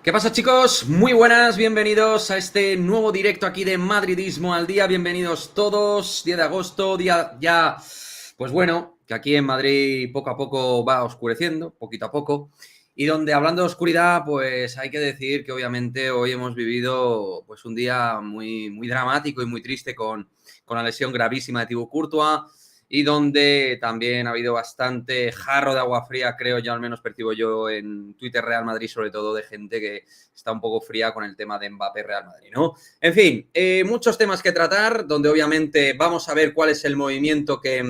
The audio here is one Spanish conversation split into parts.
¿Qué pasa, chicos? Muy buenas, bienvenidos a este nuevo directo aquí de Madridismo al Día. Bienvenidos todos, 10 de agosto, día ya, pues bueno, que aquí en Madrid poco a poco va oscureciendo, poquito a poco. Y donde, hablando de oscuridad, pues hay que decir que obviamente hoy hemos vivido pues un día muy dramático y muy triste con la lesión gravísima de Thibaut Courtois, y donde también ha habido bastante jarro de agua fría, creo yo, al menos percibo yo en Twitter Real Madrid, sobre todo de gente que está un poco fría con el tema de Mbappé Real Madrid, ¿no? En fin, muchos temas que tratar, donde obviamente vamos a ver cuál es el movimiento que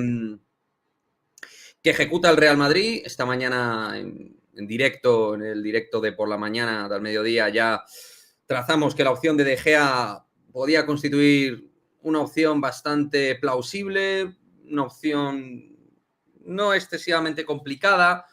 ejecuta el Real Madrid. Esta mañana en directo, en el directo de por la mañana del mediodía, ya trazamos que la opción de De Gea podía constituir una opción bastante plausible, una opción no excesivamente complicada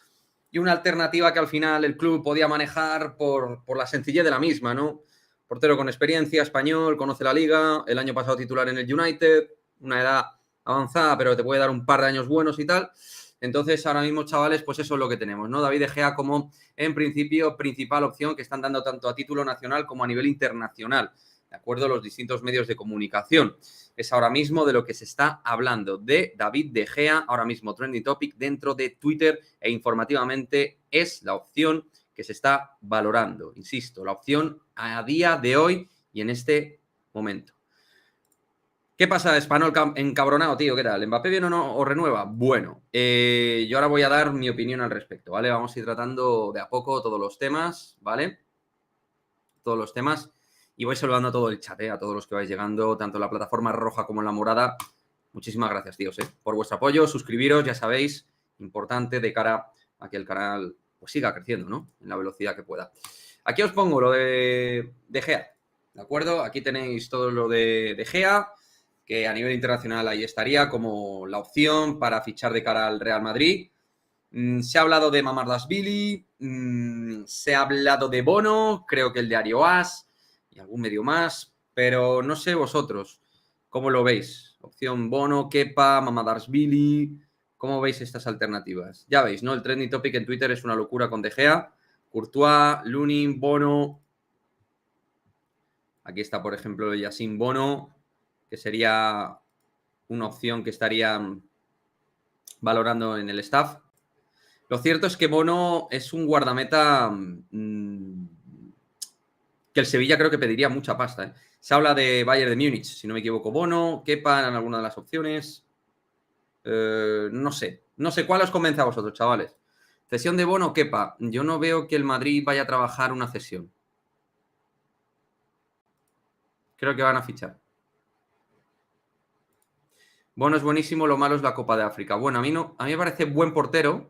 y una alternativa que al final el club podía manejar por la sencillez de la misma, ¿no? Portero con experiencia, español, conoce la liga, el año pasado titular en el United, una edad avanzada, pero te puede dar un par de años buenos y tal. Entonces, ahora mismo, chavales, pues eso es lo que tenemos, ¿no? David De Gea como, en principio, principal opción que están dando tanto a título nacional como a nivel internacional, de acuerdo a los distintos medios de comunicación. Es ahora mismo de lo que se está hablando, de David De Gea, ahora mismo trending topic dentro de Twitter, e informativamente es la opción que se está valorando. Insisto, la opción a día de hoy y en este momento. ¿Qué pasa, Español encabronado, tío? ¿Qué tal? ¿Mbappé viene o no o renueva? Bueno, yo ahora voy a dar mi opinión al respecto, ¿vale? Vamos a ir tratando de a poco todos los temas, ¿vale? Todos los temas. Y voy saludando a todo el chat, a todos los que vais llegando, tanto en la plataforma roja como en la morada. Muchísimas gracias, tíos, por vuestro apoyo. Suscribiros, ya sabéis, importante de cara a que el canal pues siga creciendo, ¿no? En la velocidad que pueda. Aquí os pongo lo de Gea, ¿de acuerdo? Aquí tenéis todo lo de Gea, que a nivel internacional ahí estaría como la opción para fichar de cara al Real Madrid. Se ha hablado de Mamardashvili, se ha hablado de Bono, creo que el diario AS y algún medio más, pero no sé vosotros cómo lo veis. Opción Bono, Kepa, Mamardashvili, ¿cómo veis estas alternativas? Ya veis, ¿no? El trending topic en Twitter es una locura con De Gea, Courtois, Lunin, Bono. Aquí está, por ejemplo, Yassine Bono, que sería una opción que estarían valorando en el staff. Lo cierto es que Bono es un guardameta que el Sevilla creo que pediría mucha pasta, ¿eh? Se habla de Bayern de Múnich, si no me equivoco. Bono, Kepa en alguna de las opciones. No sé. No sé cuál os convence a vosotros, chavales. Cesión de Bono, Kepa. Yo no veo que el Madrid vaya a trabajar una cesión. Creo que van a fichar. Bono es buenísimo, lo malo es la Copa de África. Bueno, a mí me parece buen portero,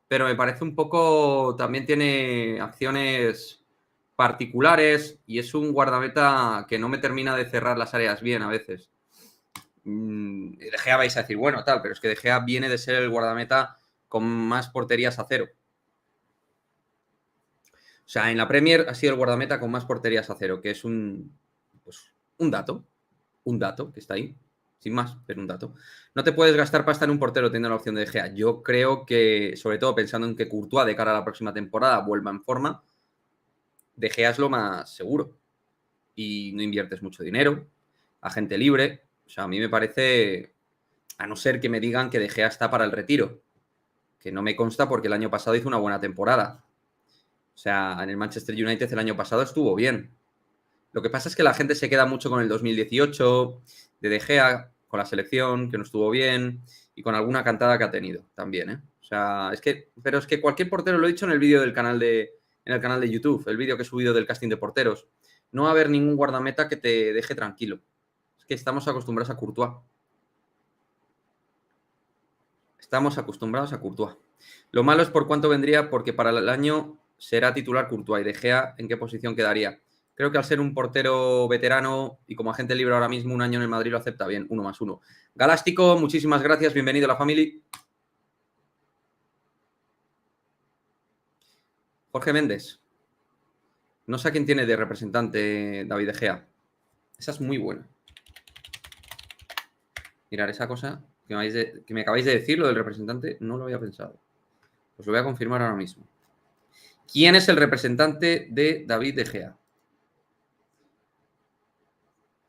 pero me parece un poco, también tiene acciones particulares y es un guardameta que no me termina de cerrar las áreas bien a veces. De Gea vais a decir, bueno, tal, pero es que De Gea viene de ser el guardameta con más porterías a cero. O sea, en la Premier ha sido el guardameta con más porterías a cero, que es pues, un dato que está ahí, sin más, pero un dato. No te puedes gastar pasta en un portero teniendo la opción de Gea. Yo creo que, sobre todo pensando en que Courtois de cara a la próxima temporada vuelva en forma, De Gea es lo más seguro. Y no inviertes mucho dinero, agente libre. O sea, a mí me parece, a no ser que me digan que De Gea está para el retiro, que no me consta porque el año pasado hizo una buena temporada. O sea, en el Manchester United el año pasado estuvo bien. Lo que pasa es que la gente se queda mucho con el 2018, de Gea, con la selección, que no estuvo bien, y con alguna cantada que ha tenido también, ¿eh? O sea, pero es que cualquier portero, lo he dicho en el vídeo en el canal de YouTube, el vídeo que he subido del casting de porteros, no va a haber ningún guardameta que te deje tranquilo. Es que estamos acostumbrados a Courtois. Estamos acostumbrados a Courtois. Lo malo es por cuánto vendría, porque para el año será titular Courtois. Y De Gea, ¿en qué posición quedaría? Creo que al ser un portero veterano y como agente libre ahora mismo, un año en el Madrid lo acepta bien, 1+1. Galástico, muchísimas gracias, bienvenido a la familia. Jorge Méndez. No sé a quién tiene de representante David De Gea. Esa es muy buena. Mirar, esa cosa que me acabáis de decir, lo del representante, no lo había pensado. Os lo voy a confirmar ahora mismo. ¿Quién es el representante de David De Gea?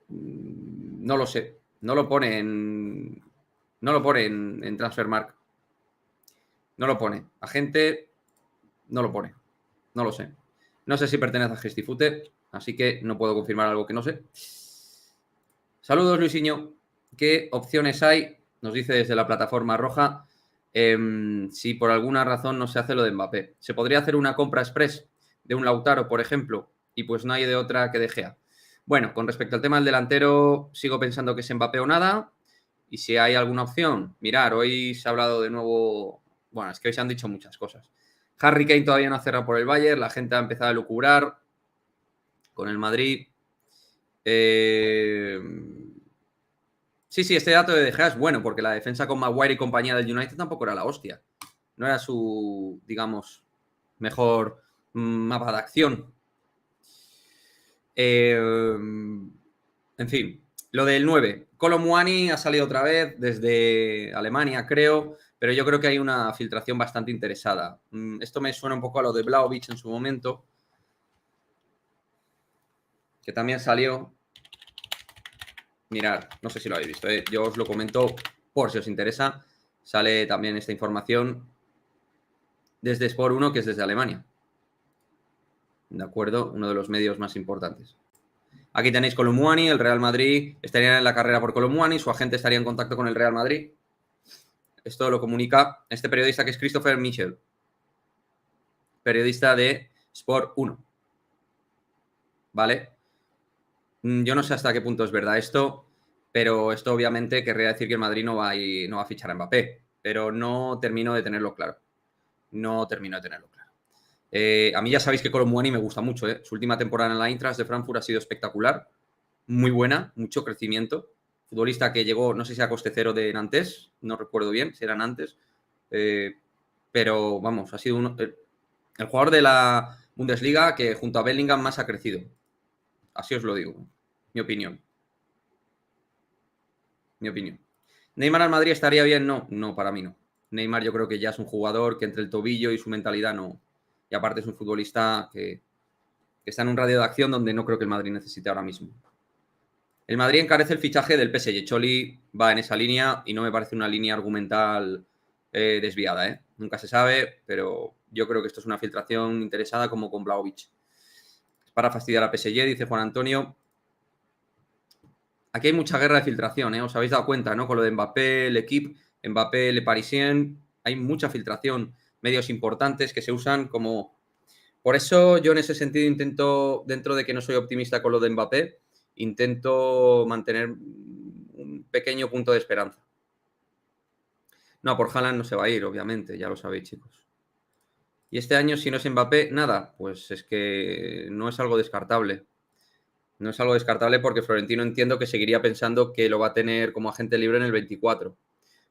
No lo sé. No lo pone en Transfermarkt. No lo pone. Agente no lo pone. No lo sé. No sé si pertenece a Gestifute, así que no puedo confirmar algo que no sé. Saludos, Luisinho. ¿Qué opciones hay? Nos dice desde la plataforma roja. Si por alguna razón no se hace lo de Mbappé. ¿Se podría hacer una compra express de un Lautaro, por ejemplo? Y pues no hay de otra que De Gea. Bueno, con respecto al tema del delantero, sigo pensando que es Mbappé o nada. Y si hay alguna opción, mirar, hoy se ha hablado de nuevo. Bueno, es que hoy se han dicho muchas cosas. Harry Kane todavía no ha cerrado por el Bayern, la gente ha empezado a lucubrar con el Madrid. Sí, este dato de Gea es bueno, porque la defensa con Maguire y compañía del United tampoco era la hostia. No era su, digamos, mejor mapa de acción. En fin, lo del 9. Kolo Muani ha salido otra vez desde Alemania, creo, pero yo creo que hay una filtración bastante interesada. Esto me suena un poco a lo de Vlahovic en su momento, que también salió. Mirad, no sé si lo habéis visto, yo os lo comento por si os interesa. Sale también esta información desde Sport 1, que es desde Alemania. ¿De acuerdo? Uno de los medios más importantes. Aquí tenéis Kolo Muani, el Real Madrid estaría en la carrera por Kolo Muani, su agente estaría en contacto con el Real Madrid. Esto lo comunica este periodista que es Christopher Michel, periodista de Sport 1. ¿Vale? Yo no sé hasta qué punto es verdad esto, pero esto obviamente querría decir que el Madrid no va a fichar a Mbappé, pero no termino de tenerlo claro. A mí ya sabéis que Kolo Muani me gusta mucho. Su última temporada en la Eintracht de Frankfurt ha sido espectacular, muy buena, mucho crecimiento. Futbolista que llegó, no sé si a coste cero de Nantes, no recuerdo bien si eran antes, pero vamos, ha sido el jugador de la Bundesliga que junto a Bellingham más ha crecido. Así os lo digo, mi opinión. ¿Neymar al Madrid estaría bien? No, para mí no. Neymar yo creo que ya es un jugador que entre el tobillo y su mentalidad no. Y aparte es un futbolista que está en un radio de acción donde no creo que el Madrid necesite ahora mismo. El Madrid encarece el fichaje del PSG. Choli va en esa línea y no me parece una línea argumental desviada. Nunca se sabe, pero yo creo que esto es una filtración interesada como con Vlahovic. Es para fastidiar a PSG, dice Juan Antonio. Aquí hay mucha guerra de filtración, ¿eh? Os habéis dado cuenta, ¿no? Con lo de Mbappé, el equipo, Mbappé, Le Parisien, hay mucha filtración, medios importantes que se usan como... Por eso yo en ese sentido intento, dentro de que no soy optimista con lo de Mbappé, intento mantener un pequeño punto de esperanza. No, por Haaland no se va a ir, obviamente, ya lo sabéis, chicos. Y este año, si no es Mbappé, nada, pues es que no es algo descartable. No es algo descartable porque Florentino entiendo que seguiría pensando que lo va a tener como agente libre en el 24.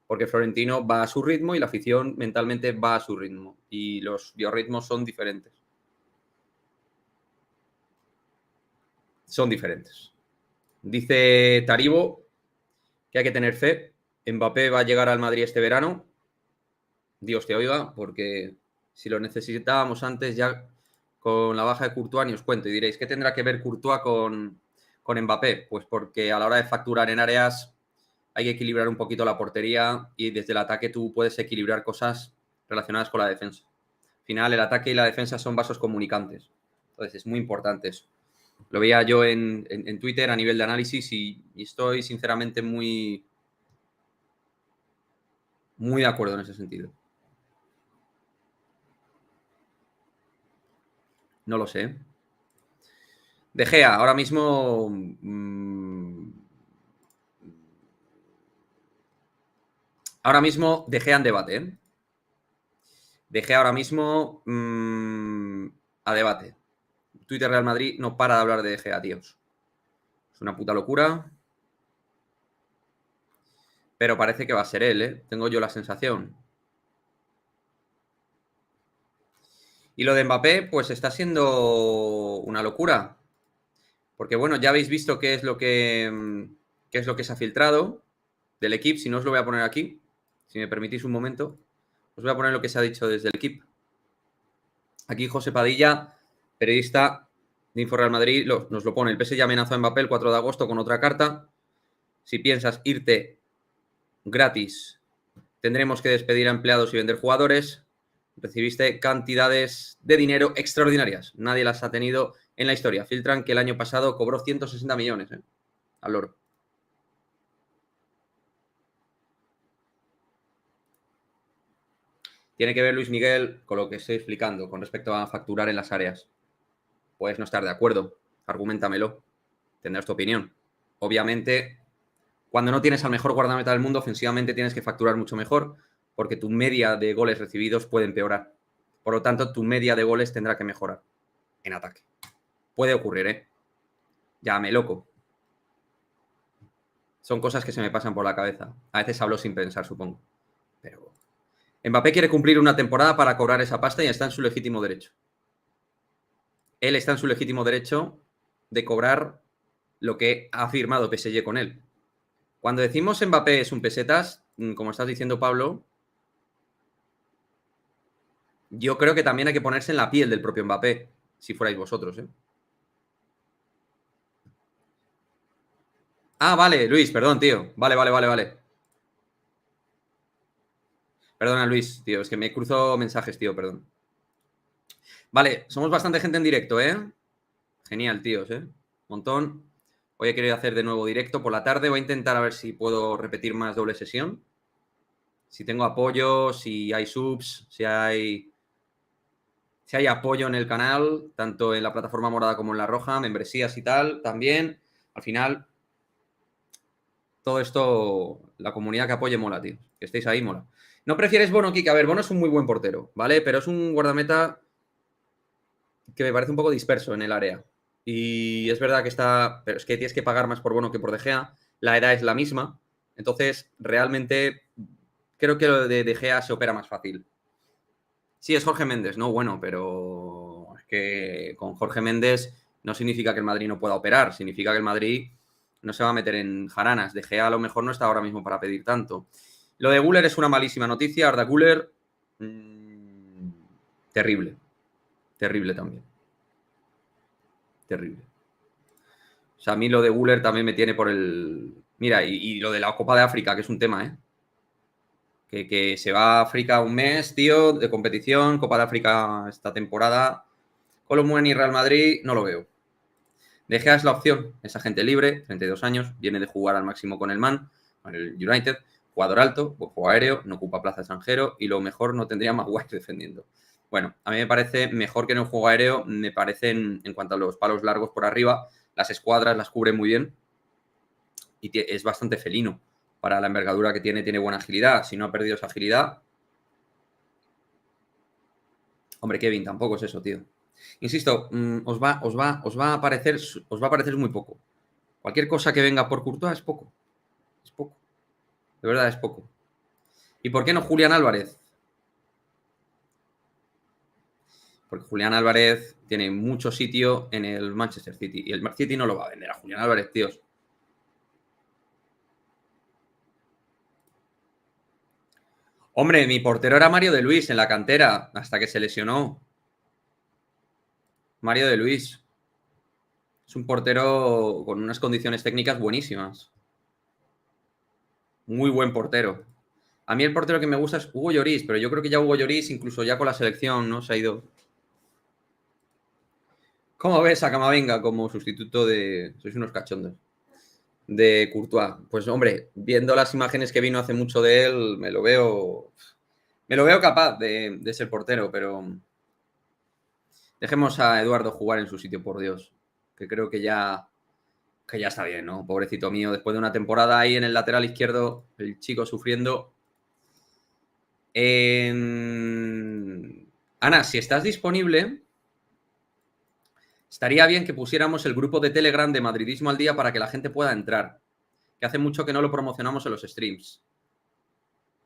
Porque Florentino va a su ritmo y la afición mentalmente va a su ritmo. Y los biorritmos son diferentes. Son diferentes. Dice Taribo que hay que tener fe. Mbappé va a llegar al Madrid este verano. Dios te oiga, porque si lo necesitábamos antes ya con la baja de Courtois, ni os cuento. Y diréis, ¿qué tendrá que ver Courtois con Mbappé? Pues porque a la hora de facturar en áreas hay que equilibrar un poquito la portería y desde el ataque tú puedes equilibrar cosas relacionadas con la defensa. Al final, el ataque y la defensa son vasos comunicantes. Entonces, es muy importante eso. Lo veía yo en Twitter a nivel de análisis y estoy sinceramente muy de acuerdo en ese sentido. No lo sé. De Gea, ahora mismo... ahora mismo De Gea en debate, ¿eh? De Gea ahora mismo a debate. Twitter Real Madrid no para de hablar de De Gea, tíos. Es una puta locura. Pero parece que va a ser él, ¿eh? Tengo yo la sensación. Y lo de Mbappé, pues está siendo una locura. Porque bueno, ya habéis visto qué es lo que se ha filtrado del equipo. Si no os lo voy a poner aquí, si me permitís un momento, os voy a poner lo que se ha dicho desde el equipo. Aquí José Padilla, periodista de Info Real Madrid, nos lo pone. El PSG amenazó a Mbappé el 4 de agosto con otra carta. Si piensas irte gratis, tendremos que despedir a empleados y vender jugadores. Recibiste cantidades de dinero extraordinarias. Nadie las ha tenido en la historia. Filtran que el año pasado cobró 160 millones al Loro. Tiene que ver, Luis Miguel, con lo que estoy explicando con respecto a facturar en las áreas. Puedes no estar de acuerdo. Argumentamelo. Tendrás tu opinión. Obviamente, cuando no tienes al mejor guardameta del mundo, ofensivamente tienes que facturar mucho mejor porque tu media de goles recibidos puede empeorar. Por lo tanto, tu media de goles tendrá que mejorar en ataque. Puede ocurrir, ¿eh? Llámame loco. Son cosas que se me pasan por la cabeza. A veces hablo sin pensar, supongo. Pero Mbappé quiere cumplir una temporada para cobrar esa pasta y está en su legítimo derecho. Él está en su legítimo derecho de cobrar lo que ha firmado PSG con él. Cuando decimos Mbappé es un pesetas, como estás diciendo, Pablo, yo creo que también hay que ponerse en la piel del propio Mbappé, si fuerais vosotros, ¿eh? Ah, vale, Luis, perdón, tío. Vale. Perdona, Luis, tío, es que me cruzo mensajes, tío, perdón. Vale, somos bastante gente en directo, ¿eh? Genial, tíos, ¿eh? Montón. Hoy he querido hacer de nuevo directo por la tarde. Voy a intentar a ver si puedo repetir más doble sesión. Si tengo apoyo, si hay subs, si hay apoyo en el canal, tanto en la plataforma morada como en la roja, membresías y tal, también. Al final, todo esto, la comunidad que apoye mola, tío. Que estéis ahí, mola. ¿No prefieres Bono, Kike? A ver, Bono es un muy buen portero, ¿vale? Pero es un guardameta que me parece un poco disperso en el área. Y es verdad que está, pero es que tienes que pagar más por Bono que por De Gea. La edad es la misma. Entonces, realmente, creo que lo de De Gea se opera más fácil. Sí, es Jorge Méndez, no bueno, pero es que con Jorge Méndez no significa que el Madrid no pueda operar, significa que el Madrid no se va a meter en jaranas. De Gea a lo mejor no está ahora mismo para pedir tanto. Lo de Güler es una malísima noticia. Arda Güler, terrible. Terrible también. Terrible. O sea, a mí lo de Güler también me tiene por el... Mira, y lo de la Copa de África, que es un tema, ¿eh? Que se va a África un mes, tío, de competición, Copa de África esta temporada. Colomboani y Real Madrid, no lo veo. De Gea es la opción, es agente libre, 32 años, viene de jugar al máximo con el Man, con el United, jugador alto, buen juego aéreo, no ocupa plaza extranjero y lo mejor no tendría Maguire defendiendo. Bueno, a mí me parece mejor que en el juego aéreo, me parecen, en cuanto a los palos largos por arriba, las escuadras las cubre muy bien y es bastante felino. Para la envergadura que tiene buena agilidad. Si no ha perdido esa agilidad... Hombre, Kevin, tampoco es eso, tío. Insisto, os va a parecer muy poco. Cualquier cosa que venga por Courtois es poco. Es poco. De verdad, es poco. ¿Y por qué no Julián Álvarez? Porque Julián Álvarez tiene mucho sitio en el Manchester City. Y el City no lo va a vender a Julián Álvarez, tíos. Hombre, mi portero era Mario de Luis en la cantera, hasta que se lesionó. Mario de Luis. Es un portero con unas condiciones técnicas buenísimas. Muy buen portero. A mí el portero que me gusta es Hugo Lloris, pero yo creo que ya Hugo Lloris, incluso ya con la selección, ¿no? Se ha ido. ¿Cómo ves a Camavinga como sustituto de... Sois unos cachondos. De Courtois. Pues hombre, viendo las imágenes que vino hace mucho de él, me lo veo capaz de ser portero, pero dejemos a Eduardo jugar en su sitio, por Dios. Que creo que ya está bien, ¿no? Pobrecito mío, después de una temporada ahí en el lateral izquierdo, el chico sufriendo. Ana, si estás disponible, estaría bien que pusiéramos el grupo de Telegram de Madridismo al Día para que la gente pueda entrar. Que hace mucho que no lo promocionamos en los streams.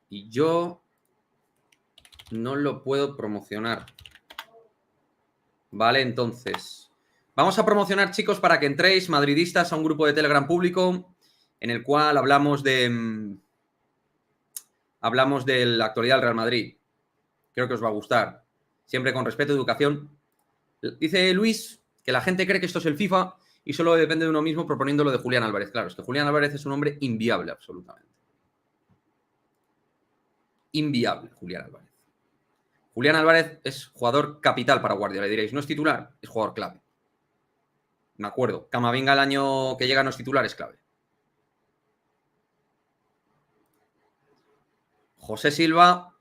Y yo no lo puedo promocionar. Vale, entonces... Vamos a promocionar, chicos, para que entréis, madridistas, a un grupo de Telegram público en el cual hablamos de la actualidad del Real Madrid. Creo que os va a gustar. siempre con respeto, educación. Dice Luis que la gente cree que esto es el FIFA y solo depende de uno mismo proponiendo lo de Julián Álvarez. Claro, es que Julián Álvarez es un hombre inviable absolutamente. Inviable, Julián Álvarez. Julián Álvarez es jugador capital para Guardiola. Y diréis, no es titular, es jugador clave. Me acuerdo, Camavinga el año que llega no es titular, es clave. José Silva,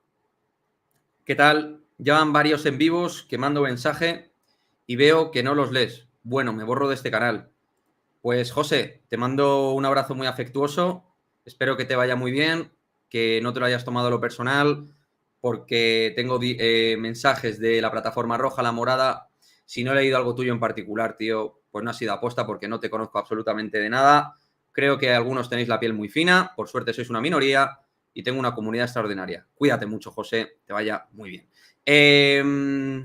¿qué tal? Llevan varios en vivos que mando mensaje y veo que no los lees. Bueno, me borro de este canal. Pues José, te mando un abrazo muy afectuoso. Espero que te vaya muy bien, que no te lo hayas tomado a lo personal, porque tengo mensajes de la plataforma roja, la morada. Si no he leído algo tuyo en particular, tío, pues no ha sido aposta porque no te conozco absolutamente de nada. Creo que algunos tenéis la piel muy fina, por suerte sois una minoría y tengo una comunidad extraordinaria. Cuídate mucho, José, te vaya muy bien.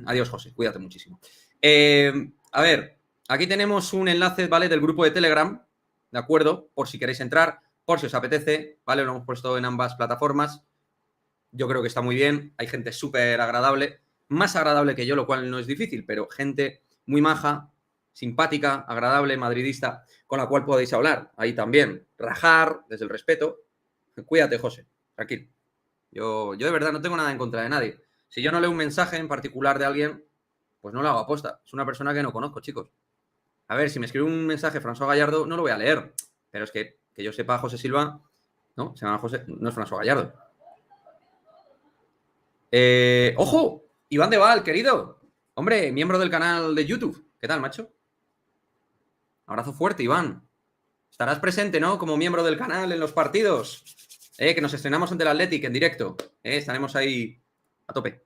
Adiós, José, cuídate muchísimo. A ver, aquí tenemos un enlace, ¿vale? Del grupo de Telegram, ¿de acuerdo? Por si queréis entrar, por si os apetece, ¿vale? Lo hemos puesto en ambas plataformas. Yo creo que está muy bien. Hay gente súper agradable, más agradable que yo, lo cual no es difícil, pero gente muy maja, simpática, agradable, madridista, con la cual podéis hablar. Ahí también. Rajar, desde el respeto. Cuídate, José. Tranquilo. Yo de verdad no tengo nada en contra de nadie. Si yo no leo un mensaje en particular de alguien, pues no lo hago aposta. Es una persona que no conozco, chicos. A ver, si me escribe un mensaje François Gallardo, no lo voy a leer. Pero es que yo sepa, José Silva, no, se llama José, no es François Gallardo. ¡Ojo! Iván de Val, querido. Hombre, miembro del canal de YouTube. ¿Qué tal, macho? Abrazo fuerte, Iván. Estarás presente, ¿no? Como miembro del canal en los partidos. Que nos estrenamos ante el Athletic en directo. Estaremos ahí a tope.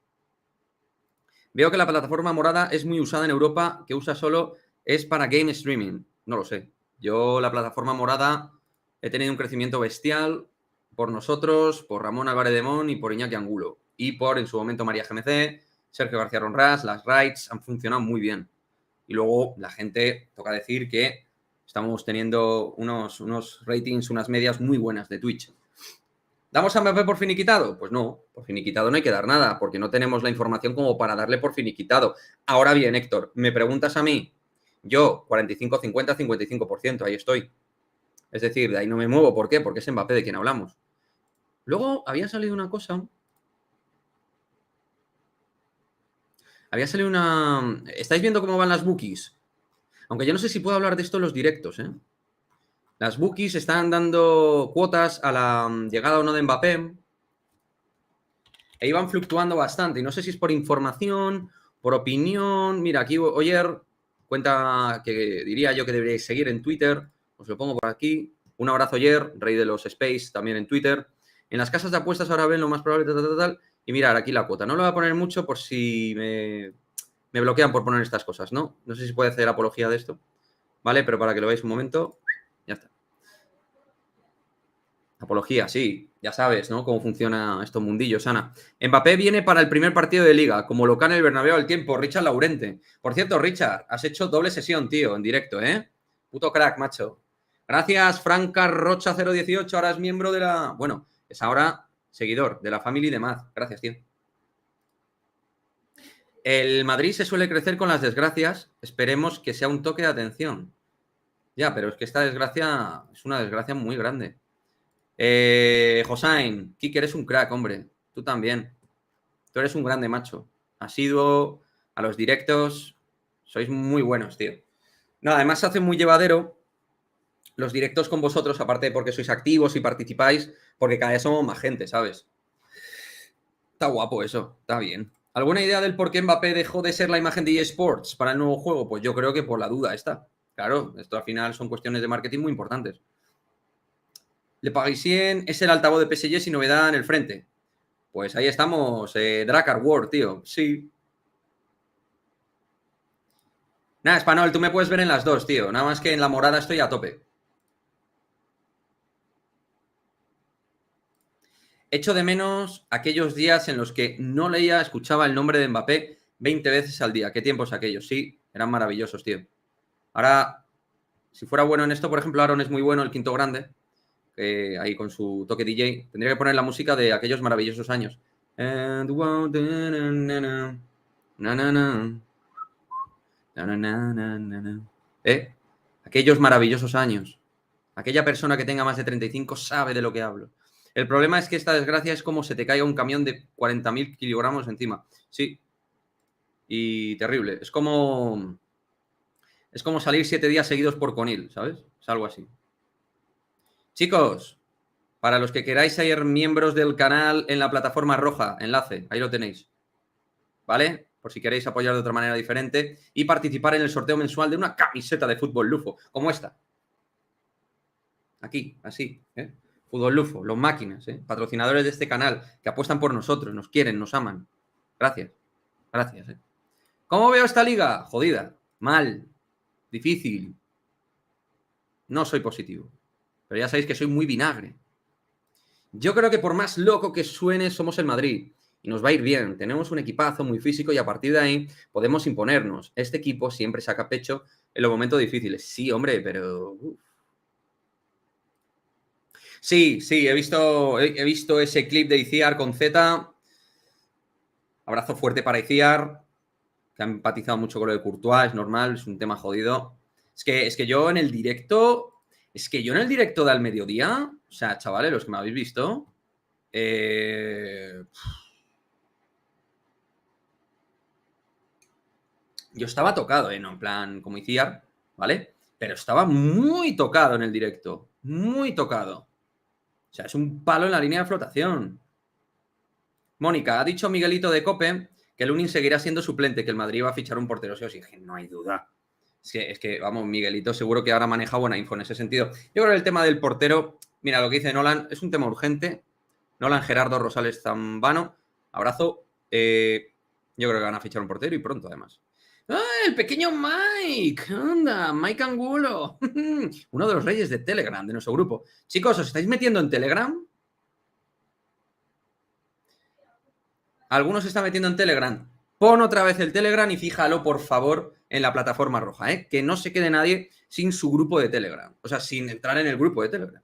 Veo que la plataforma morada es muy usada en Europa, que usa solo es para game streaming. No lo sé. Yo la plataforma morada he tenido un crecimiento bestial por nosotros, por Ramón Álvarez de Mon y por Iñaki Angulo. Y por, en su momento, María GMC, Sergio García Ronrás, las rights han funcionado muy bien. Y luego la gente, toca decir que estamos teniendo unos ratings, unas medias muy buenas de Twitch. ¿Damos a Mbappé por finiquitado? Pues no, por finiquitado no hay que dar nada, porque no tenemos la información como para darle por finiquitado. Ahora bien, Héctor, me preguntas a mí, yo 45, 50, 55%, ahí estoy. Es decir, de ahí no me muevo. ¿Por qué? Porque es Mbappé de quien hablamos. Luego había salido una cosa. Había salido una... ¿Estáis viendo cómo van las bookies? Aunque yo no sé si puedo hablar de esto en los directos, ¿eh? Las bookies están dando cuotas a la llegada o no de Mbappé. E iban fluctuando bastante. Y no sé si es por información, por opinión. Mira, aquí Oyer cuenta que diría yo que deberíais seguir en Twitter. Os lo pongo por aquí. Un abrazo, Oyer, rey de los Space, también en Twitter. En las casas de apuestas ahora ven lo más probable, tal. Y mirar, aquí la cuota. No lo voy a poner mucho por si me bloquean por poner estas cosas, ¿no? No sé si puede hacer apología de esto. ¿Vale? Pero para que lo veáis un momento, ya está. Apología, sí, ya sabes, ¿no? Cómo funciona estos mundillos, Ana. Mbappé viene para el primer partido de Liga, como local en el Bernabéu al tiempo, Richard Laurente. Por cierto, Richard, has hecho doble sesión, tío, en directo, ¿eh? Puto crack, macho. Gracias, Franca Rocha 018, ahora es miembro de la... Bueno, es ahora seguidor de la Family de Maz. Gracias, tío. El Madrid se suele crecer con las desgracias. Esperemos que sea un toque de atención. Ya, pero es que esta desgracia es una desgracia muy grande. Josain, Kike, eres un crack, hombre. Tú también. Tú eres un grande macho. Asiduo a los directos. Sois muy buenos, tío. No, además se hace muy llevadero los directos con vosotros, aparte de porque sois activos y participáis, porque cada vez somos más gente, ¿sabes? Está guapo eso, está bien. ¿Alguna idea del por qué Mbappé dejó de ser la imagen de eSports para el nuevo juego? Pues yo creo que por la duda está. Claro, esto al final son cuestiones de marketing muy importantes. Le Parisien es el altavoz de PSG sin novedad en el frente. Pues ahí estamos, Dracar War, tío. Sí. Nada, Español, tú me puedes ver en las dos, tío. Nada más que en la morada estoy a tope. Echo de menos aquellos días en los que no leía, escuchaba el nombre de Mbappé 20 veces al día. ¿Qué tiempos aquellos? Sí, eran maravillosos, tío. Ahora, si fuera bueno en esto, por ejemplo, Aaron es muy bueno, el quinto grande, ahí con su toque DJ. Tendría que poner la música de aquellos maravillosos años. Na, na, na. Na, na, na, na, na, na. Aquellos maravillosos años. Aquella persona que tenga más de 35 sabe de lo que hablo. El problema es que esta desgracia es como se te caiga un camión de 40.000 kilogramos encima. Sí. Y terrible. Es como salir 7 días seguidos por Conil, ¿sabes? Es algo así. Chicos, para los que queráis ser miembros del canal en la plataforma roja, enlace, ahí lo tenéis. ¿Vale? Por si queréis apoyar de otra manera diferente y participar en el sorteo mensual de una camiseta de fútbol lufo, como esta. Aquí, así, ¿eh? Fútbol lufo, los máquinas, ¿eh? Patrocinadores de este canal, que apuestan por nosotros, nos quieren, nos aman. Gracias. Gracias, ¿eh? ¿Cómo veo esta liga? Jodida, mal, difícil. No soy positivo. Pero ya sabéis que soy muy vinagre. Yo creo que por más loco que suene, somos el Madrid. Y nos va a ir bien. Tenemos un equipazo muy físico y a partir de ahí podemos imponernos. Este equipo siempre saca pecho en los momentos difíciles. Sí, hombre, pero... Sí, he visto ese clip de Iciar con Z. Abrazo fuerte para Iciar, que ha empatizado mucho con lo de Courtois, es normal, es un tema jodido. Es que yo en el directo... de al mediodía, o sea, chavales, los que me habéis visto... Yo estaba tocado, no en plan como Iciar, ¿vale? Pero estaba muy tocado en el directo, muy tocado. O sea, es un palo en la línea de flotación. Mónica, ha dicho Miguelito de Cope que Lunin seguirá siendo suplente, que el Madrid va a fichar un portero. Sí, es que no hay duda. Es que, vamos, Miguelito seguro que ahora maneja buena info en ese sentido. Yo creo que el tema del portero, mira, lo que dice Nolan, es un tema urgente. Nolan Gerardo Rosales Zambano, abrazo. Yo creo que van a fichar un portero y pronto, además. ¡Ah, el pequeño Mike! ¡Anda! Mike Angulo. Uno de los reyes de Telegram, de nuestro grupo. Chicos, ¿os estáis metiendo en Telegram? Algunos se están metiendo en Telegram. Pon otra vez el Telegram y fíjalo, por favor, en la plataforma roja, ¿eh? Que no se quede nadie sin su grupo de Telegram. O sea, sin entrar en el grupo de Telegram.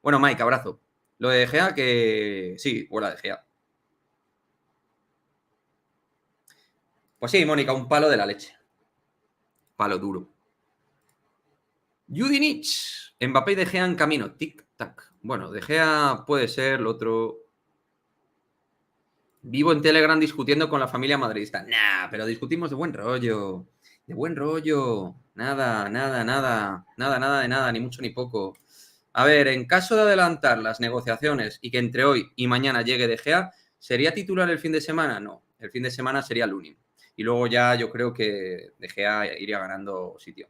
Bueno, Mike, abrazo. Lo de Gea, que... Sí, huela de Gea. Pues sí, Mónica, un palo de la leche. Palo duro. Judinich. Mbappé y De Gea en camino. Tic-tac. Bueno, De Gea puede ser lo otro... Vivo en Telegram discutiendo con la familia madridista. Nah, pero discutimos de buen rollo. De buen rollo. Nada, nada, nada. Nada, nada de nada, ni mucho ni poco. A ver, en caso de adelantar las negociaciones y que entre hoy y mañana llegue De Gea, ¿sería titular el fin de semana? No. El fin de semana sería Lunin. Y luego ya yo creo que De Gea iría ganando sitio.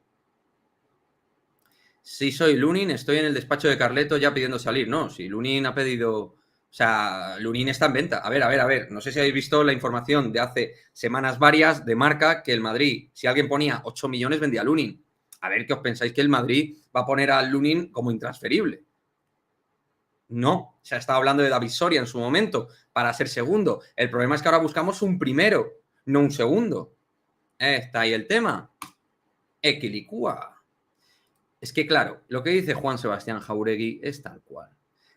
Si soy Lunin, estoy en el despacho de Carleto ya pidiendo salir. No, si Lunin ha pedido... O sea, Lunin está en venta. A ver. No sé si habéis visto la información de hace semanas varias de Marca que el Madrid, si alguien ponía 8 millones, vendía a Lunin. A ver qué os pensáis que el Madrid va a poner a Lunin como intransferible. No, se ha estado hablando de David Soria en su momento para ser segundo. El problema es que ahora buscamos un primero, no un segundo. Está ahí el tema. Equilicua. Es que, claro, lo que dice Juan Sebastián Jauregui es tal cual.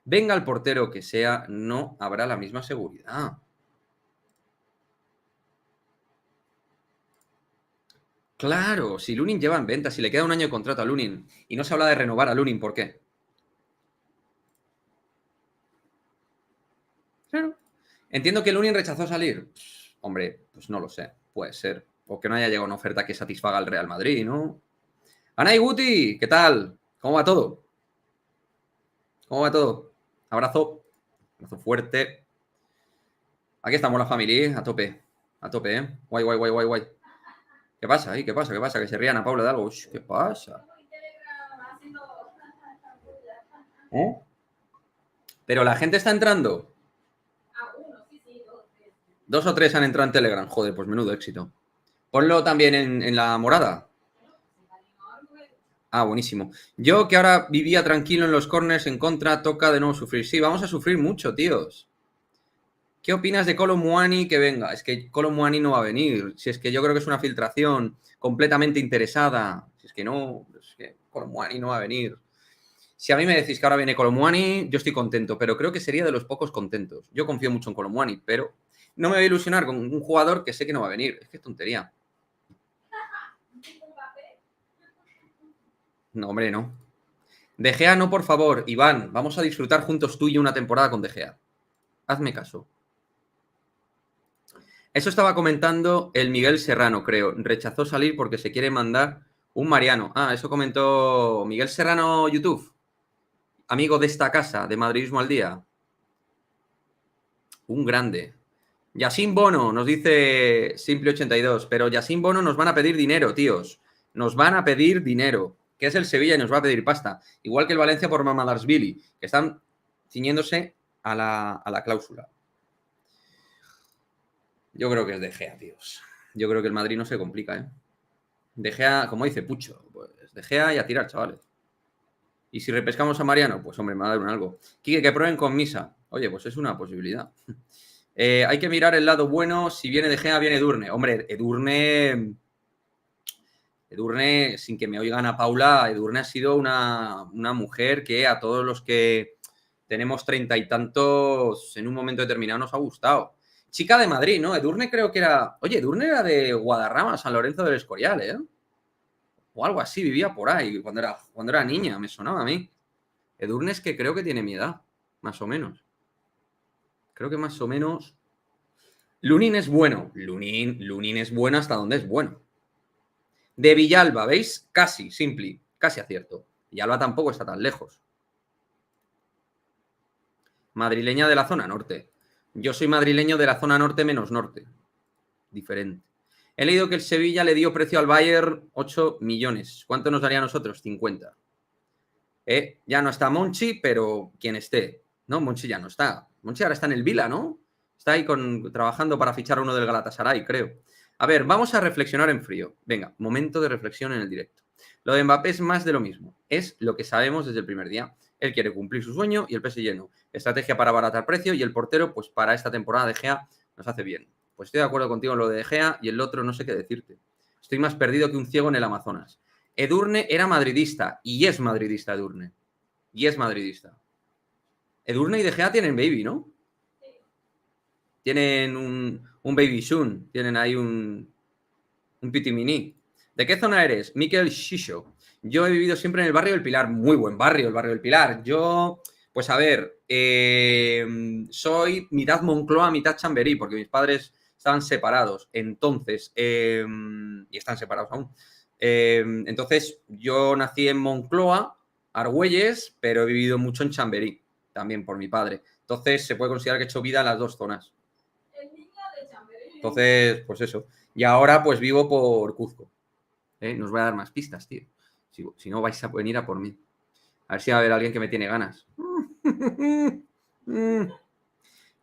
Venga el portero que sea, no habrá la misma seguridad. Claro, si Lunin lleva en venta, si le queda un año de contrato a Lunin y no se habla de renovar a Lunin, ¿por qué? Claro. Entiendo que Lunin rechazó salir. Hombre, pues no lo sé, puede ser. O que no haya llegado una oferta que satisfaga al Real Madrid, ¿no? Ana y Guti, ¿qué tal? ¿Cómo va todo? ¿Cómo va todo? Abrazo. Abrazo fuerte. Aquí estamos la familia, a tope. A tope, ¿eh? Guay. ¿Qué pasa ahí? ¿Qué pasa? Que se rían a Paula de algo. Ush, ¿qué pasa? ¿Eh? Pero la gente está entrando. Dos o tres han entrado en Telegram. Joder, pues menudo éxito. Ponlo también en la morada. Ah, buenísimo. Yo que ahora vivía tranquilo en los corners en contra, toca de nuevo sufrir. Sí, vamos a sufrir mucho, tíos. ¿Qué opinas de Kolo Muani que venga? Es que Kolo Muani no va a venir. Si es que yo creo que es una filtración completamente interesada. Si es que no, es que Kolo Muani no va a venir. Si a mí me decís que ahora viene Kolo Muani, yo estoy contento, pero creo que sería de los pocos contentos. Yo confío mucho en Kolo Muani, pero no me voy a ilusionar con un jugador que sé que no va a venir. Es que es tontería. No, hombre, no. De Gea no, por favor. Iván, vamos a disfrutar juntos tú y yo una temporada con De Gea. Hazme caso. Eso estaba comentando el Miguel Serrano, creo. Rechazó salir porque se quiere mandar un Mariano. Ah, eso comentó Miguel Serrano YouTube. Amigo de esta casa, de Madridismo al Día. Un grande. Yacine Bono, nos dice Simple82. Pero Yacine Bono nos van a pedir dinero, tíos. Nos van a pedir dinero. Que es el Sevilla y nos va a pedir pasta. Igual que el Valencia por Mamadarsvili, que están ciñéndose a la cláusula. Yo creo que es De Gea, tíos. Yo creo que el Madrid no se complica, ¿eh? De Gea, como dice Pucho, pues De Gea y a tirar, chavales. Y si repescamos a Mariano, pues hombre, me va a dar un algo. Quique, que prueben con Misa. Oye, pues es una posibilidad. Hay que mirar el lado bueno. Si viene De Gea, viene Edurne. Hombre, Edurne, sin que me oigan a Paula, Edurne ha sido una mujer que a todos los que tenemos 30 y tantos en un momento determinado nos ha gustado. Chica de Madrid, ¿no? Edurne creo que era... Oye, Edurne era de Guadarrama, San Lorenzo del Escorial, ¿eh? O algo así, vivía por ahí cuando era niña, me sonaba a mí. Edurne es que creo que tiene mi edad, más o menos. Creo que más o menos... Lunin es bueno. Lunin es bueno hasta donde es bueno. De Villalba, ¿veis? Casi, simple, casi acierto. Villalba tampoco está tan lejos. Madrileña de la zona norte. Yo soy madrileño de la zona norte menos norte. Diferente. He leído que el Sevilla le dio precio al Bayern 8 millones. ¿Cuánto nos daría a nosotros? 50. Ya no está Monchi, pero quien esté. No, Monchi ya no está. Monchi ahora está en el Vila, ¿no? Está ahí trabajando para fichar a uno del Galatasaray, creo. A ver, vamos a reflexionar en frío. Venga, momento de reflexión en el directo. Lo de Mbappé es más de lo mismo. Es lo que sabemos desde el primer día. Él quiere cumplir su sueño y el PSG no. Estrategia para abaratar precio y el portero, pues para esta temporada De Gea nos hace bien. Pues estoy de acuerdo contigo en lo de Gea y el otro no sé qué decirte. Estoy más perdido que un ciego en el Amazonas. Edurne era madridista y es madridista Edurne. Y es madridista. Edurne y De Gea tienen baby, ¿no? Sí. Tienen un baby soon. Tienen ahí un pitimini. ¿De qué zona eres? Miquel Shisho. Yo he vivido siempre en el barrio del Pilar. Muy buen barrio, el barrio del Pilar. Yo, pues a ver, soy mitad Moncloa, mitad Chamberí, porque mis padres estaban separados. Entonces, y están separados aún. Entonces, yo nací en Moncloa, Argüelles, pero he vivido mucho en Chamberí, también por mi padre. Entonces, se puede considerar que he hecho vida en las dos zonas. El niño de Chamberí. Entonces, pues eso. Y ahora, pues vivo por Cuzco. No os voy a dar más pistas, tío. Si no, vais a venir a por mí. A ver si va a haber alguien que me tiene ganas.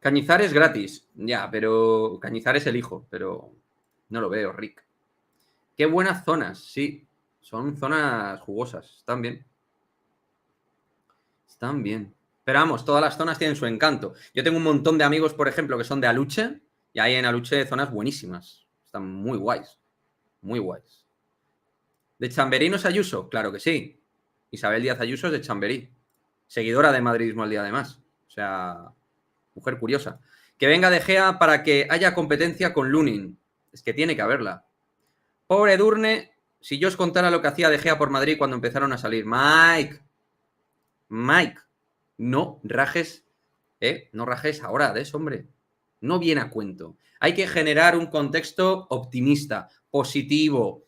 Cañizares gratis. Ya, pero Cañizares el hijo, pero no lo veo, Rick. Qué buenas zonas, sí. Son zonas jugosas. Están bien. Están bien. Pero vamos, todas las zonas tienen su encanto. Yo tengo un montón de amigos, por ejemplo, que son de Aluche. Y hay en Aluche zonas buenísimas. Están muy guays. Muy guays. ¿De Chamberí no es Ayuso? Claro que sí. Isabel Díaz Ayuso es de Chamberí. Seguidora de Madridismo al Día, además. O sea, mujer curiosa. Que venga De Gea para que haya competencia con Lunin. Es que tiene que haberla. Pobre Edurne, si yo os contara lo que hacía De Gea por Madrid cuando empezaron a salir. Mike, no rajes, no rajes ahora de eso, hombre. No viene a cuento. Hay que generar un contexto optimista, positivo,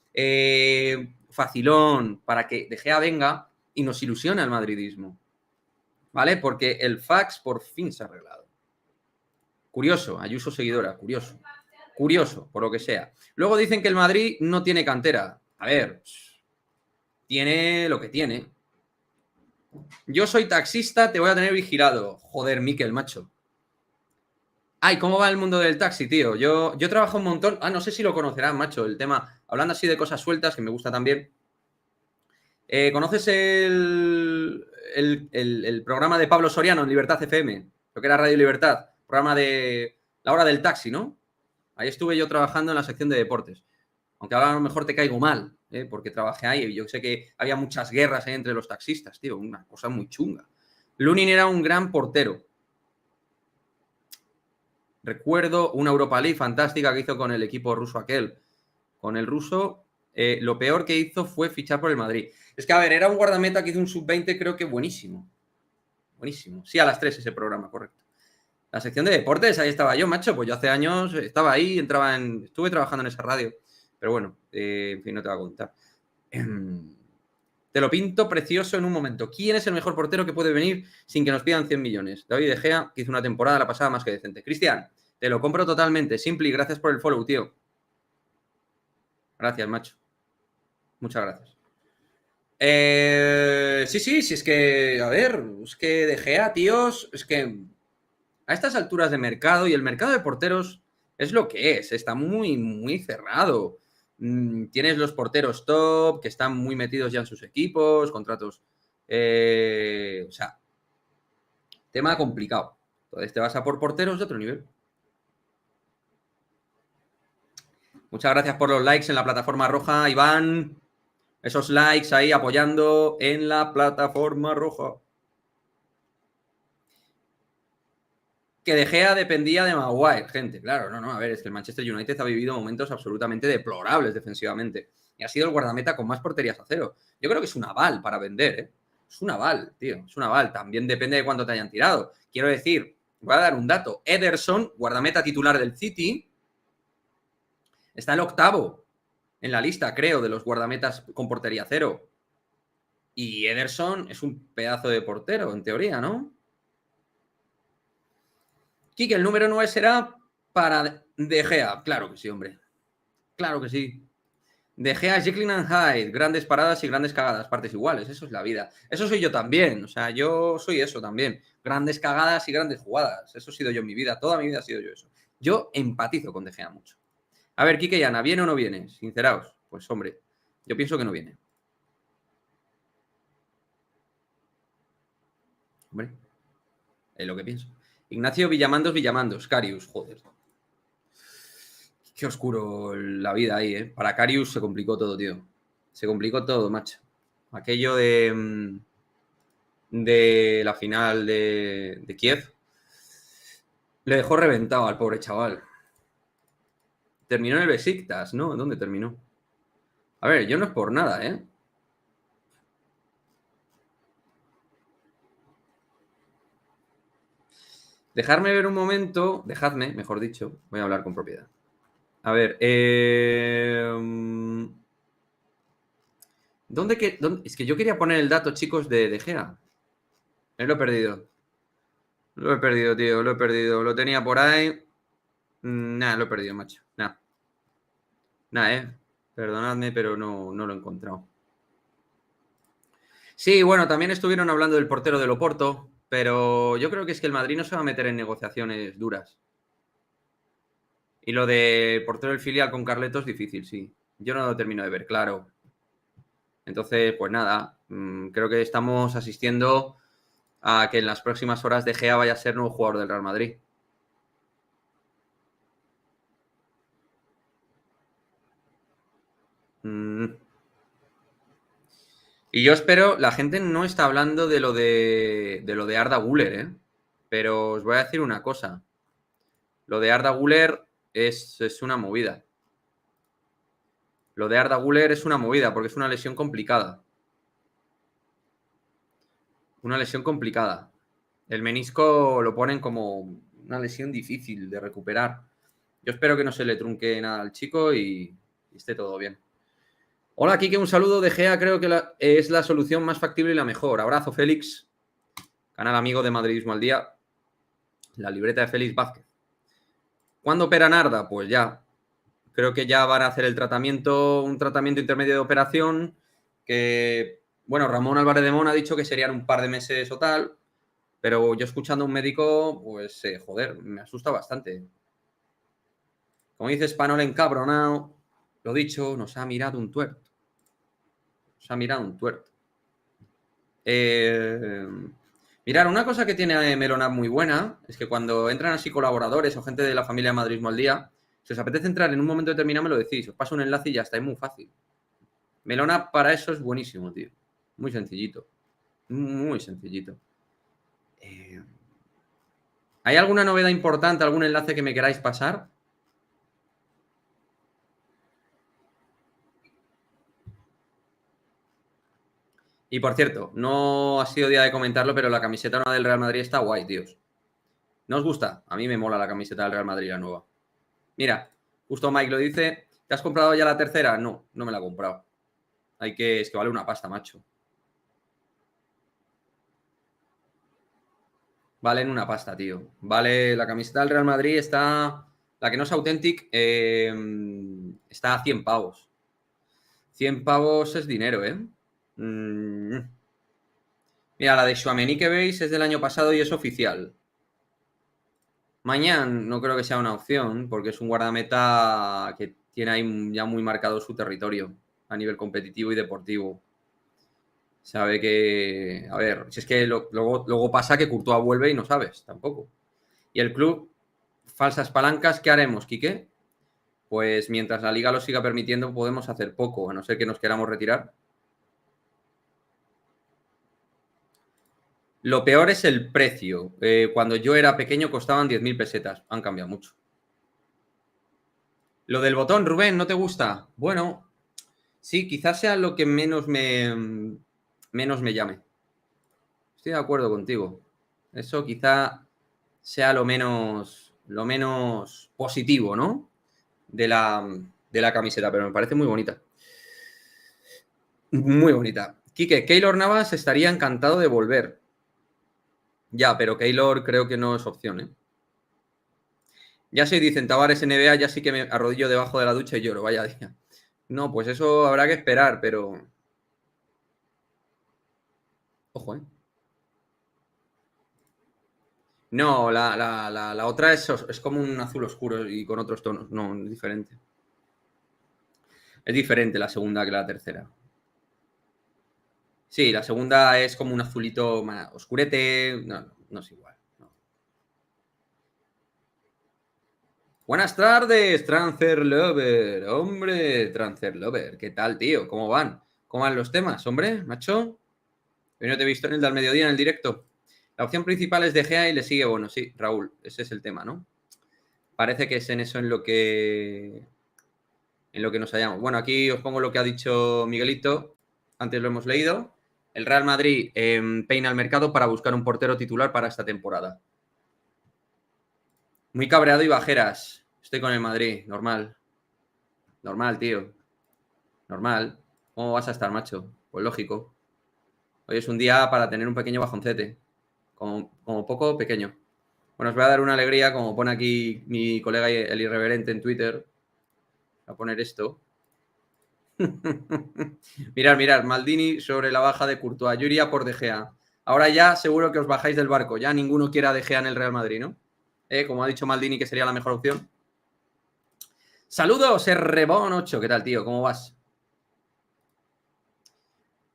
facilón, para que De Gea venga y nos ilusione al madridismo. ¿Vale? Porque el fax por fin se ha arreglado. Curioso, Ayuso seguidora, curioso. Curioso, por lo que sea. Luego dicen que el Madrid no tiene cantera. A ver, tiene lo que tiene. Yo soy taxista, te voy a tener vigilado. Joder, Miquel, macho. Ay, ¿cómo va el mundo del taxi, tío? Yo trabajo un montón. No sé si lo conocerás, macho, el tema. Hablando así de cosas sueltas, que me gusta también. ¿Conoces el programa de Pablo Soriano en Libertad FM? Lo que era Radio Libertad. Programa de La Hora del Taxi, ¿no? Ahí estuve yo trabajando en la sección de deportes. Aunque ahora a lo mejor te caigo mal, porque trabajé ahí. Yo sé que había muchas guerras entre los taxistas, tío. Una cosa muy chunga. Lunin era un gran portero. Recuerdo una Europa League fantástica que hizo con el equipo ruso aquel. Con el ruso, lo peor que hizo fue fichar por el Madrid. Es que, a ver, era un guardameta que hizo un sub-20, creo que buenísimo. Buenísimo. Sí, a las 3 ese programa, correcto. La sección de deportes, ahí estaba yo, macho. Pues yo hace años estaba ahí, estuve trabajando en esa radio. Pero bueno, en fin, no te voy a contar. Te lo pinto precioso en un momento. ¿Quién es el mejor portero que puede venir sin que nos pidan 100 millones? David De Gea, que hizo una temporada la pasada más que decente. Cristian, te lo compro totalmente. Simple y gracias por el follow, tío. Gracias, macho. Muchas gracias. Sí, es que, a ver, es que De Gea, tíos, es que a estas alturas de mercado, y el mercado de porteros es lo que es, está muy, muy cerrado. Tienes los porteros top, que están muy metidos ya en sus equipos, contratos, o sea, tema complicado. Entonces te vas a por porteros de otro nivel. Muchas gracias por los likes en la plataforma roja, Iván. Esos likes ahí apoyando en la plataforma roja. Que De Gea dependía de Maguire, gente. Claro, no, a ver, es que el Manchester United ha vivido momentos absolutamente deplorables defensivamente. Y ha sido el guardameta con más porterías a cero. Yo creo que es un aval para vender, ¿eh? Es un aval, tío. Es un aval. También depende de cuánto te hayan tirado. Quiero decir, voy a dar un dato. Ederson, guardameta titular del City, está el octavo en la lista, creo, de los guardametas con portería cero. Y Ederson es un pedazo de portero, en teoría, ¿no? Quique, el número 9 será para De Gea. Claro que sí, hombre. Claro que sí. De Gea, Jekyll and Hyde. Grandes paradas y grandes cagadas. Partes iguales. Eso es la vida. Eso soy yo también. O sea, yo soy eso también. Grandes cagadas y grandes jugadas. Eso he sido yo en mi vida. Toda mi vida ha sido yo eso. Yo empatizo con De Gea mucho. A ver, Quique y Ana, ¿viene o no viene? Sinceraos. Pues, hombre, yo pienso que no viene. Hombre, es lo que pienso. Ignacio Villamandos, Carius, joder. Qué oscuro la vida ahí, ¿eh? Para Carius se complicó todo, tío. Se complicó todo, macho. Aquello de la final de Kiev le dejó reventado al pobre chaval. Terminó en el Besiktas, ¿no? ¿Dónde terminó? A ver, yo no es por nada, ¿eh? Dejadme ver un momento, dejadme, mejor dicho, voy a hablar con propiedad. A ver, ¿dónde? Es que yo quería poner el dato, chicos, de Gea. Lo he perdido. Lo he perdido, tío, lo he perdido. Lo tenía por ahí. Nada, lo he perdido, macho. Nada. Nada, perdonadme, pero no lo he encontrado. Sí, bueno, también estuvieron hablando del portero del Oporto, pero yo creo que es que el Madrid no se va a meter en negociaciones duras. Y lo de portero del filial con Carleto es difícil, sí. Yo no lo termino de ver, claro. Entonces, pues nada, creo que estamos asistiendo a que en las próximas horas De Gea vaya a ser nuevo jugador del Real Madrid. Y yo espero, la gente no está hablando de lo de Arda Güler, ¿eh? Pero os voy a decir una cosa. Lo de Arda Güler es una movida. Lo de Arda Güler es una movida porque es una lesión complicada. Una lesión complicada. El menisco lo ponen como una lesión difícil de recuperar. Yo espero que no se le trunque nada al chico y esté todo bien. Hola, Kike, un saludo. De Gea creo que es la solución más factible y la mejor. Abrazo, Félix. Canal amigo de Madridismo al Día. La libreta de Félix Vázquez. ¿Cuándo opera Arda? Pues ya. Creo que ya van a hacer el tratamiento, un tratamiento intermedio de operación que, bueno, Ramón Álvarez de Mon ha dicho que serían un par de meses o tal, pero yo escuchando a un médico, pues, joder, me asusta bastante. Como dice Spanol encabronado, lo dicho, nos ha mirado un tuerto. Nos ha mirado un tuerto. Mirar, una cosa que tiene Melonap muy buena es que cuando entran así colaboradores o gente de la familia Madridismo al Día, si os apetece entrar en un momento determinado, me lo decís. Os paso un enlace y ya está, es muy fácil. Melonap para eso es buenísimo, tío. Muy sencillito. Muy sencillito. ¿Hay alguna novedad importante, algún enlace que me queráis pasar? Y por cierto, no ha sido día de comentarlo, pero la camiseta nueva del Real Madrid está guay, tíos. ¿No os gusta? A mí me mola la camiseta del Real Madrid, la nueva. Mira, justo Mike lo dice. ¿Te has comprado ya la tercera? No, no me la he comprado. Es que vale una pasta, macho. Valen una pasta, tío. Vale, la camiseta del Real Madrid está... La que no es Authentic está a 100 pavos. 100 pavos es dinero, ¿eh? Mira, la de Tchouaméni que veis es del año pasado y es oficial. Mañana no creo que sea una opción porque es un guardameta que tiene ahí ya muy marcado su territorio a nivel competitivo y deportivo. Sabe que... A ver, si es que luego pasa que Courtois vuelve y no sabes tampoco. Y el club, falsas palancas, ¿qué haremos, Quique? Pues mientras la liga lo siga permitiendo podemos hacer poco, a no ser que nos queramos retirar. Lo peor es el precio. Cuando yo era pequeño costaban 10.000 pesetas. Han cambiado mucho. Lo del botón, Rubén, ¿no te gusta? Bueno, sí, quizás sea lo que menos me llame. Estoy de acuerdo contigo. Eso quizá sea lo menos positivo, ¿no? De la camiseta, pero me parece muy bonita. Muy bonita. Quique, Keylor Navas estaría encantado de volver. Ya, pero Keylor creo que no es opción, ¿eh? Ya se dicen Tavares NBA, ya sí que me arrodillo debajo de la ducha y lloro, vaya día. No, pues eso habrá que esperar, pero... Ojo, ¿eh? No, la otra es como un azul oscuro y con otros tonos. No, es diferente. Es diferente la segunda que la tercera. Sí, la segunda es como un azulito más oscurete. No es igual. No. Buenas tardes, Transfer Lover. Hombre, Transfer Lover. ¿Qué tal, tío? ¿Cómo van? ¿Cómo van los temas, hombre, macho? Hoy no te he visto en el del mediodía en el directo. La opción principal es De Gea y le sigue Bono. Sí, Raúl, ese es el tema, ¿no? Parece que es en eso en lo que nos hallamos. Bueno, aquí os pongo lo que ha dicho Miguelito. Antes lo hemos leído. El Real Madrid peina el mercado para buscar un portero titular para esta temporada. Muy cabreado y bajeras. Estoy con el Madrid, normal. Normal, tío. Normal. ¿Cómo vas a estar, macho? Pues lógico. Hoy es un día para tener un pequeño bajoncete. Como poco pequeño. Bueno, os voy a dar una alegría, como pone aquí mi colega el irreverente en Twitter. Voy a poner esto. Mirad, Maldini sobre la baja de Courtois. Yo iría por De Gea. Ahora ya seguro que os bajáis del barco. Ya ninguno quiera De Gea en el Real Madrid, ¿no? Como ha dicho Maldini que sería la mejor opción. Saludos, Rebón8. ¿Qué tal, tío? ¿Cómo vas?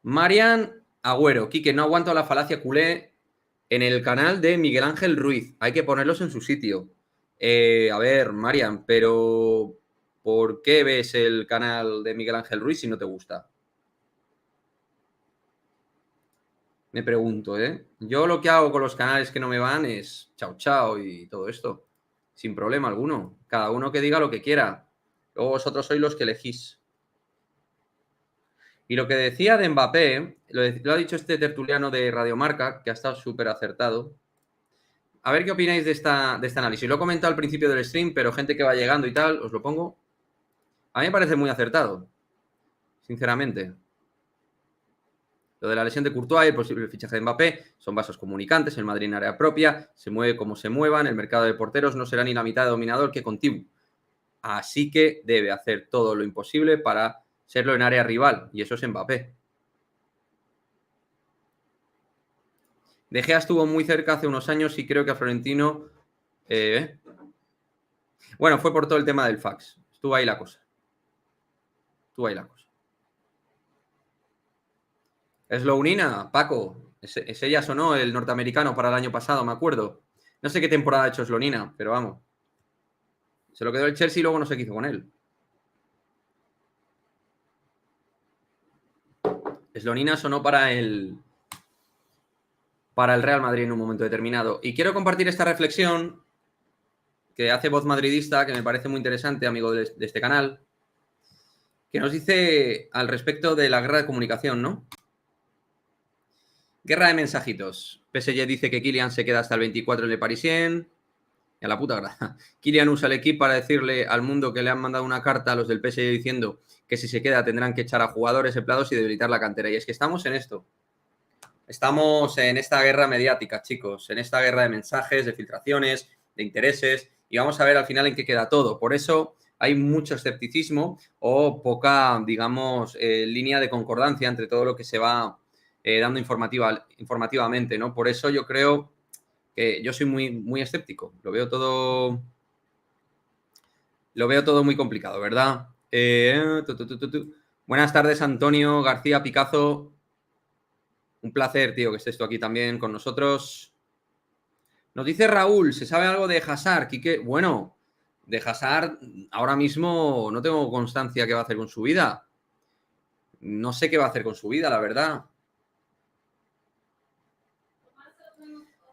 Marian Agüero. Quique, no aguanto la falacia culé en el canal de Miguel Ángel Ruiz. Hay que ponerlos en su sitio. A ver, Marian, pero ¿por qué ves el canal de Miguel Ángel Ruiz si no te gusta? Me pregunto, ¿eh? Yo lo que hago con los canales que no me van es chao chao y todo esto. Sin problema alguno. Cada uno que diga lo que quiera. Luego vosotros sois los que elegís. Y lo que decía de Mbappé, lo ha dicho este tertuliano de Radiomarca, que ha estado súper acertado. A ver qué opináis de este análisis. Lo he comentado al principio del stream, pero gente que va llegando y tal, os lo pongo. A mí me parece muy acertado, sinceramente. Lo de la lesión de Courtois y el posible fichaje de Mbappé son vasos comunicantes, el Madrid en área propia, se mueve como se muevan, el mercado de porteros no será ni la mitad de dominador que con Tibu. Así que debe hacer todo lo imposible para serlo en área rival, y eso es Mbappé. De Gea estuvo muy cerca hace unos años y creo que a Florentino... Bueno, fue por todo el tema del fax. Estuvo ahí la cosa. Slownina, Paco. Ese ya sonó el norteamericano para el año pasado, me acuerdo. No sé qué temporada ha hecho Slownina, pero vamos. Se lo quedó el Chelsea y luego no sé qué hizo con él. Slownina sonó para el para el Real Madrid en un momento determinado. Y quiero compartir esta reflexión que hace Voz Madridista, que me parece muy interesante, amigo de este canal, que nos dice al respecto de la guerra de comunicación, ¿no? Guerra de mensajitos. PSG dice que Kylian se queda hasta el 24 en Le Parisien. Y a la puta grada. Kylian usa el equipo para decirle al mundo que le han mandado una carta a los del PSG diciendo que si se queda tendrán que echar a jugadores empleados y debilitar la cantera. Y es que estamos en esto. Estamos en esta guerra mediática, chicos. En esta guerra de mensajes, de filtraciones, de intereses. Y vamos a ver al final en qué queda todo. Por eso hay mucho escepticismo o poca, digamos, línea de concordancia entre todo lo que se va dando informativamente, ¿no? Por eso yo creo que yo soy muy escéptico. Lo veo todo muy complicado, ¿verdad? Buenas tardes, Antonio García Picazo. Un placer, tío, que estés tú aquí también con nosotros. Nos dice Raúl, ¿se sabe algo de Hazard? Quique, bueno, de Hazard ahora mismo no tengo constancia qué va a hacer con su vida. No sé qué va a hacer con su vida, la verdad.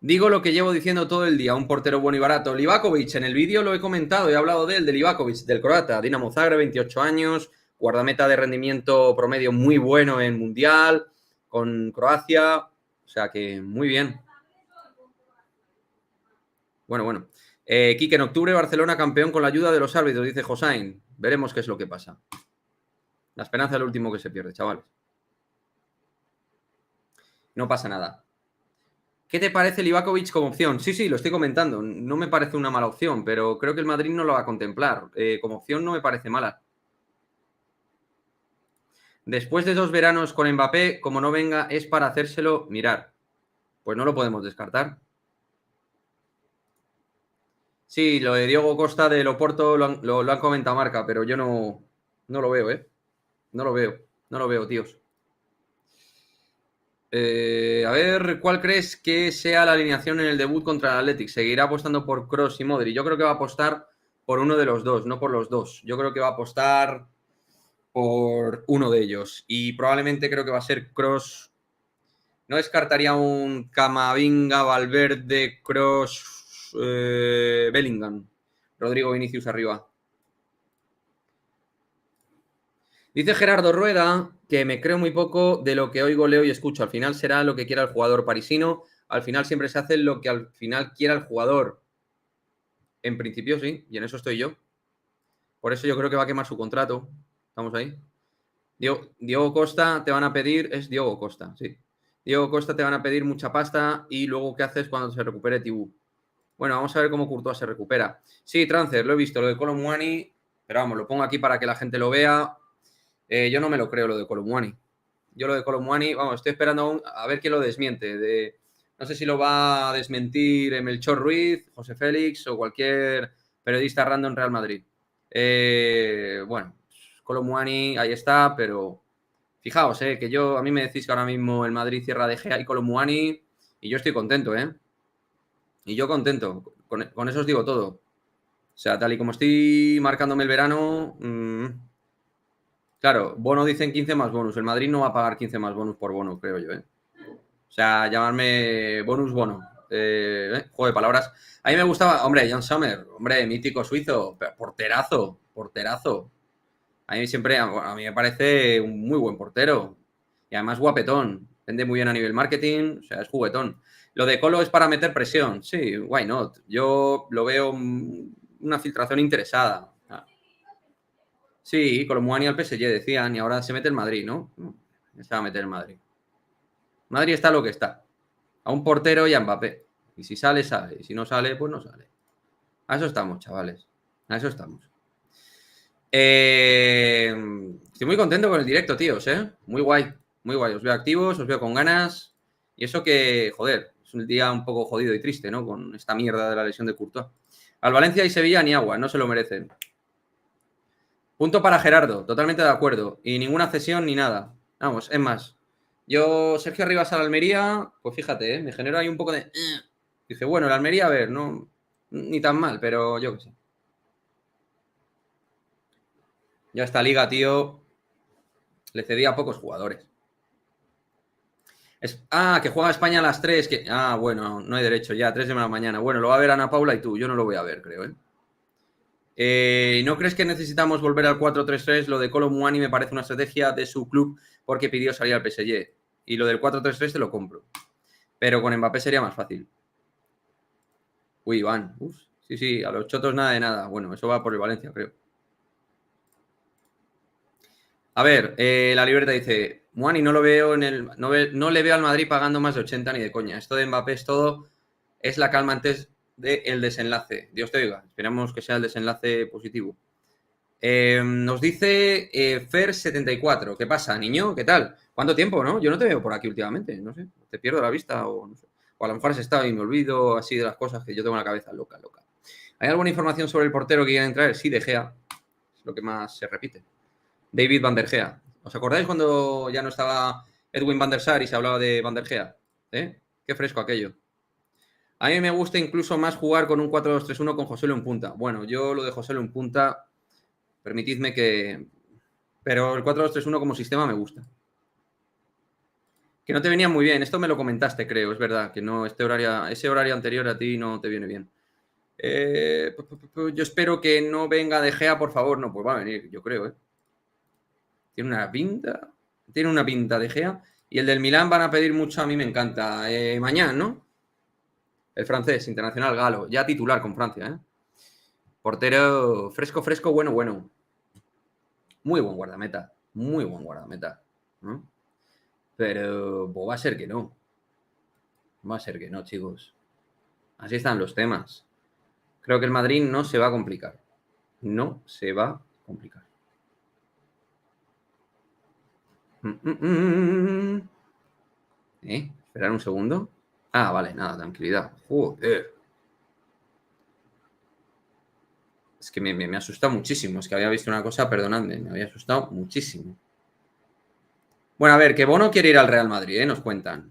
Digo lo que llevo diciendo todo el día, un portero bueno y barato. Livakovic, en el vídeo lo he comentado, he hablado de Livakovic, del croata, Dinamo Zagreb, 28 años, guardameta de rendimiento promedio muy bueno en Mundial, con Croacia, o sea que muy bien. Bueno. Quique, en octubre Barcelona campeón con la ayuda de los árbitros, dice Josain. Veremos qué es lo que pasa. La esperanza es lo último que se pierde, chavales. No pasa nada. ¿Qué te parece Livakovic como opción? Sí, lo estoy comentando. No me parece una mala opción, pero creo que el Madrid no lo va a contemplar. Como opción no me parece mala. Después de 2 veranos con Mbappé, como no venga, es para hacérselo mirar. Pues no lo podemos descartar. Sí, lo de Diogo Costa del Oporto lo han comentado Marca, pero yo no lo veo, ¿eh? No lo veo, tíos. A ver, ¿cuál crees que sea la alineación en el debut contra el Athletic? ¿Seguirá apostando por Kroos y Modric? Yo creo que va a apostar por uno de los dos, no por los dos. Yo creo que va a apostar por uno de ellos. Y probablemente creo que va a ser Kroos. No descartaría un Camavinga, Valverde, Kroos, Bellingham. Rodrigo Vinicius arriba. Dice Gerardo Rueda que me creo muy poco de lo que oigo, leo y escucho. Al final será lo que quiera el jugador parisino. Al final siempre se hace lo que al final quiera el jugador. En principio sí, y en eso estoy yo. Por eso yo creo que va a quemar su contrato. Estamos ahí. Diego Costa te van a pedir, es Diego Costa, sí. Diego Costa te van a pedir mucha pasta y luego ¿qué haces cuando se recupere Tibú? Bueno, vamos a ver cómo Courtois se recupera. Sí, Transfer, lo he visto, lo de Kolo Muani, pero vamos, lo pongo aquí para que la gente lo vea. Yo no me lo creo lo de Kolo Muani. Yo lo de Kolo Muani, vamos, estoy esperando a ver quién lo desmiente. No sé si lo va a desmentir Melchor Ruiz, José Félix o cualquier periodista random Real Madrid. Bueno, Kolo Muani, ahí está, pero fijaos, que a mí me decís que ahora mismo el Madrid cierra De Gea y Kolo Muani y yo estoy contento, Y yo contento, con eso os digo todo. O sea, tal y como estoy marcándome el verano, claro, bono dicen 15 más bonus. El Madrid no va a pagar 15 más bonus por bono, creo yo, O sea, llamarme bonus bono. Juego de palabras. A mí me gustaba, hombre, Jan Sommer, hombre, mítico suizo, porterazo. A mí siempre, a mí me parece un muy buen portero. Y además guapetón. Vende muy bien a nivel marketing, o sea, es juguetón. Lo de Colo es para meter presión. Sí, why not? Yo lo veo una filtración interesada. Sí, Colomboani al PSG decían, y ahora se mete el Madrid, ¿no? Se va a meter el Madrid. Madrid está lo que está. A un portero y a Mbappé. Y si sale, sale. Y si no sale, pues no sale. A eso estamos, chavales. A eso estamos. Estoy muy contento con el directo, tíos, Muy guay. Muy guay. Os veo activos, os veo con ganas. Y eso que, joder, es un día un poco jodido y triste, ¿no? Con esta mierda de la lesión de Courtois. Al Valencia y Sevilla ni agua, no se lo merecen. Punto para Gerardo, totalmente de acuerdo. Y ninguna cesión ni nada. Vamos, es más. Yo, Sergio Arribas a la Almería, pues fíjate, me generó ahí un poco de... Dije, bueno, la Almería, a ver, no... Ni tan mal, pero yo qué sé. Ya esta liga, tío, le cedía a pocos jugadores. Que juega España a las 3. Bueno, no hay derecho, ya, 3 de la mañana. Bueno, lo va a ver Ana Paula y tú. Yo no lo voy a ver, creo, ¿eh? ¿No crees que necesitamos volver al 4-3-3? Lo de Kolo Muani me parece una estrategia de su club porque pidió salir al PSG. Y lo del 4-3-3 te lo compro. Pero con Mbappé sería más fácil. Uy, Iván. Uf, sí, a los chotos nada de nada. Bueno, eso va por el Valencia, creo. A ver, la Libertad dice, Muani no lo veo no le veo al Madrid pagando más de 80 ni de coña. Esto de Mbappé es la calma antes del desenlace. Dios te oiga, esperamos que sea el desenlace positivo. Nos dice Fer74, ¿qué pasa, niño? ¿Qué tal? ¿Cuánto tiempo, no? Yo no te veo por aquí últimamente, no sé, te pierdo la vista o no sé. O a lo mejor has estado y me olvido así de las cosas que yo tengo en la cabeza loca. ¿Hay alguna información sobre el portero que quiera entrar? Sí, De Gea, es lo que más se repite. David Van der Gea. ¿Os acordáis cuando ya no estaba Edwin van der Sar y se hablaba de Van der Gea? Qué fresco aquello. A mí me gusta incluso más jugar con un 4-2-3-1 con Joselu en punta. Bueno, yo lo de Joselu en punta, permitidme que... Pero el 4-2-3-1 como sistema me gusta. Que no te venía muy bien. Esto me lo comentaste, creo. Es verdad que no ese horario anterior a ti no te viene bien. Yo espero que no venga De Gea, por favor. No, pues va a venir, yo creo, ¿eh? Tiene una pinta De Gea. Y el del Milán van a pedir mucho, a mí me encanta. Mañana, ¿no? El francés, internacional galo. Ya titular con Francia, ¿eh? Portero fresco, bueno. Muy buen guardameta. ¿No? Pero va a ser que no. Va a ser que no, chicos. Así están los temas. Creo que el Madrid no se va a complicar. No se va a complicar. Esperar un segundo. Vale, nada, tranquilidad. Joder. Es que me asusta muchísimo. Es que había visto una cosa, perdonadme, me había asustado muchísimo. Bueno, a ver, que Bono quiere ir al Real Madrid, nos cuentan.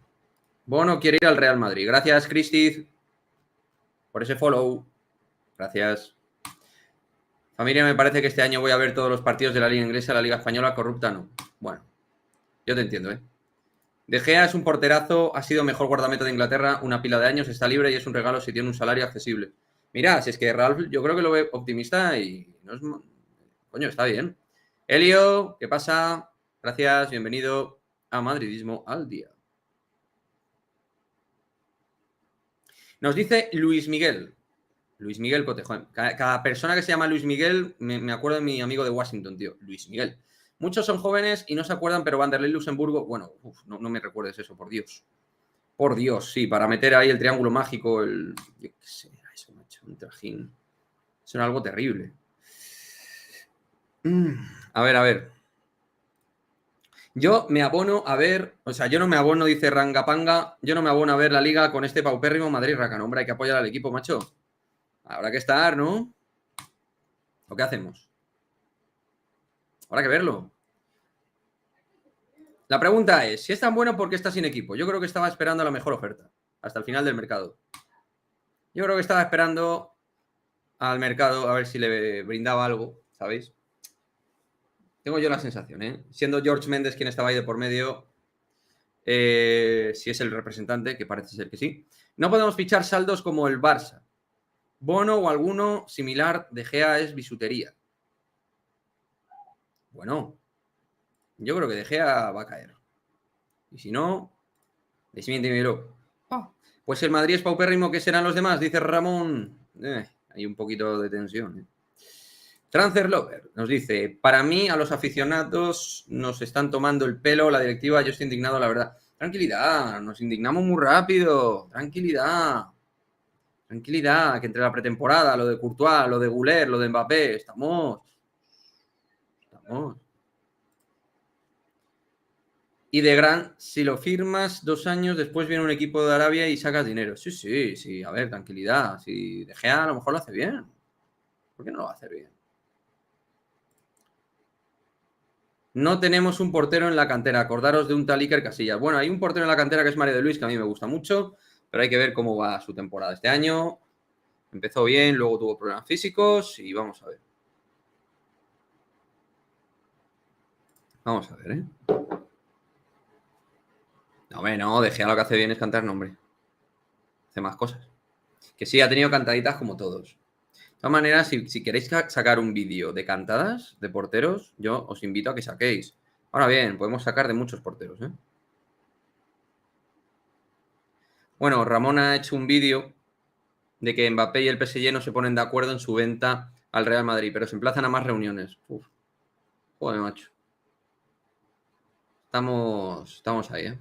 Bono quiere ir al Real Madrid. Gracias, Cristi, por ese follow. Gracias. Familia, me parece que este año voy a ver todos los partidos de la Liga Inglesa, la Liga Española, corrupta no. Bueno, yo te entiendo, ¿eh? De Gea es un porterazo, ha sido mejor guardameta de Inglaterra una pila de años, está libre y es un regalo si tiene un salario accesible. Mira, si es que Ralf yo creo que lo ve optimista y no es... Coño, está bien. Elio, ¿qué pasa? Gracias, bienvenido a Madridismo al Día. Nos dice Luis Miguel Cotejón. Cada persona que se llama Luis Miguel, me acuerdo de mi amigo de Washington, tío. Luis Miguel. Muchos son jóvenes y no se acuerdan, pero Vanderlei Luxemburgo, bueno, no me recuerdes eso, por Dios. Por Dios, sí, para meter ahí el triángulo mágico, yo qué sé, eso, macho, un trajín. Eso era algo terrible. A ver. Yo me abono a ver, yo no me abono, dice Rangapanga, yo no me abono a ver la liga con este paupérrimo Madrid-Racan. Hombre, hay que apoyar al equipo, macho. Habrá que estar, ¿no? ¿O qué hacemos? Habrá que verlo. La pregunta es, si es tan bueno, ¿por qué está sin equipo? Yo creo que estaba esperando la mejor oferta, hasta el final del mercado. Yo creo que estaba esperando al mercado a ver si le brindaba algo, ¿sabéis? Tengo yo la sensación, ¿eh? Siendo George Méndez quien estaba ahí de por medio, si es el representante, que parece ser que sí. No podemos fichar saldos como el Barça. Bono o alguno similar de Gea es bisutería. Bueno, yo creo que De Gea va a caer. Y si no, decímelo. Pues el Madrid es paupérrimo, ¿qué serán los demás? Dice Ramón. Hay un poquito de tensión. Transfer Lover nos dice, para mí a los aficionados nos están tomando el pelo, la directiva, yo estoy indignado, la verdad. Tranquilidad, nos indignamos muy rápido. Tranquilidad, que entre la pretemporada, lo de Courtois, lo de Güler, lo de Mbappé, estamos. Y de Gran, si lo firmas 2 años, después viene un equipo de Arabia y sacas dinero. Sí, a ver, tranquilidad. Si De Gea a lo mejor lo hace bien. ¿Por qué no lo va a hacer bien? No tenemos un portero en la cantera. Acordaros de un tal Iker Casillas. Bueno, hay un portero en la cantera que es Mario de Luis, que a mí me gusta mucho, pero hay que ver cómo va su temporada este año. Empezó bien, luego tuvo problemas físicos y vamos a ver. Vamos a ver, ¿eh? Hombre, no, De Gea lo que hace bien es cantar nombre. Hace más cosas. Que sí, ha tenido cantaditas como todos. De todas maneras, si queréis sacar un vídeo de cantadas de porteros, yo os invito a que saquéis. Ahora bien, podemos sacar de muchos porteros, ¿eh? Bueno, Ramón ha hecho un vídeo de que Mbappé y el PSG no se ponen de acuerdo en su venta al Real Madrid, pero se emplazan a más reuniones. Uf. Joder, macho. Estamos ahí, ¿eh?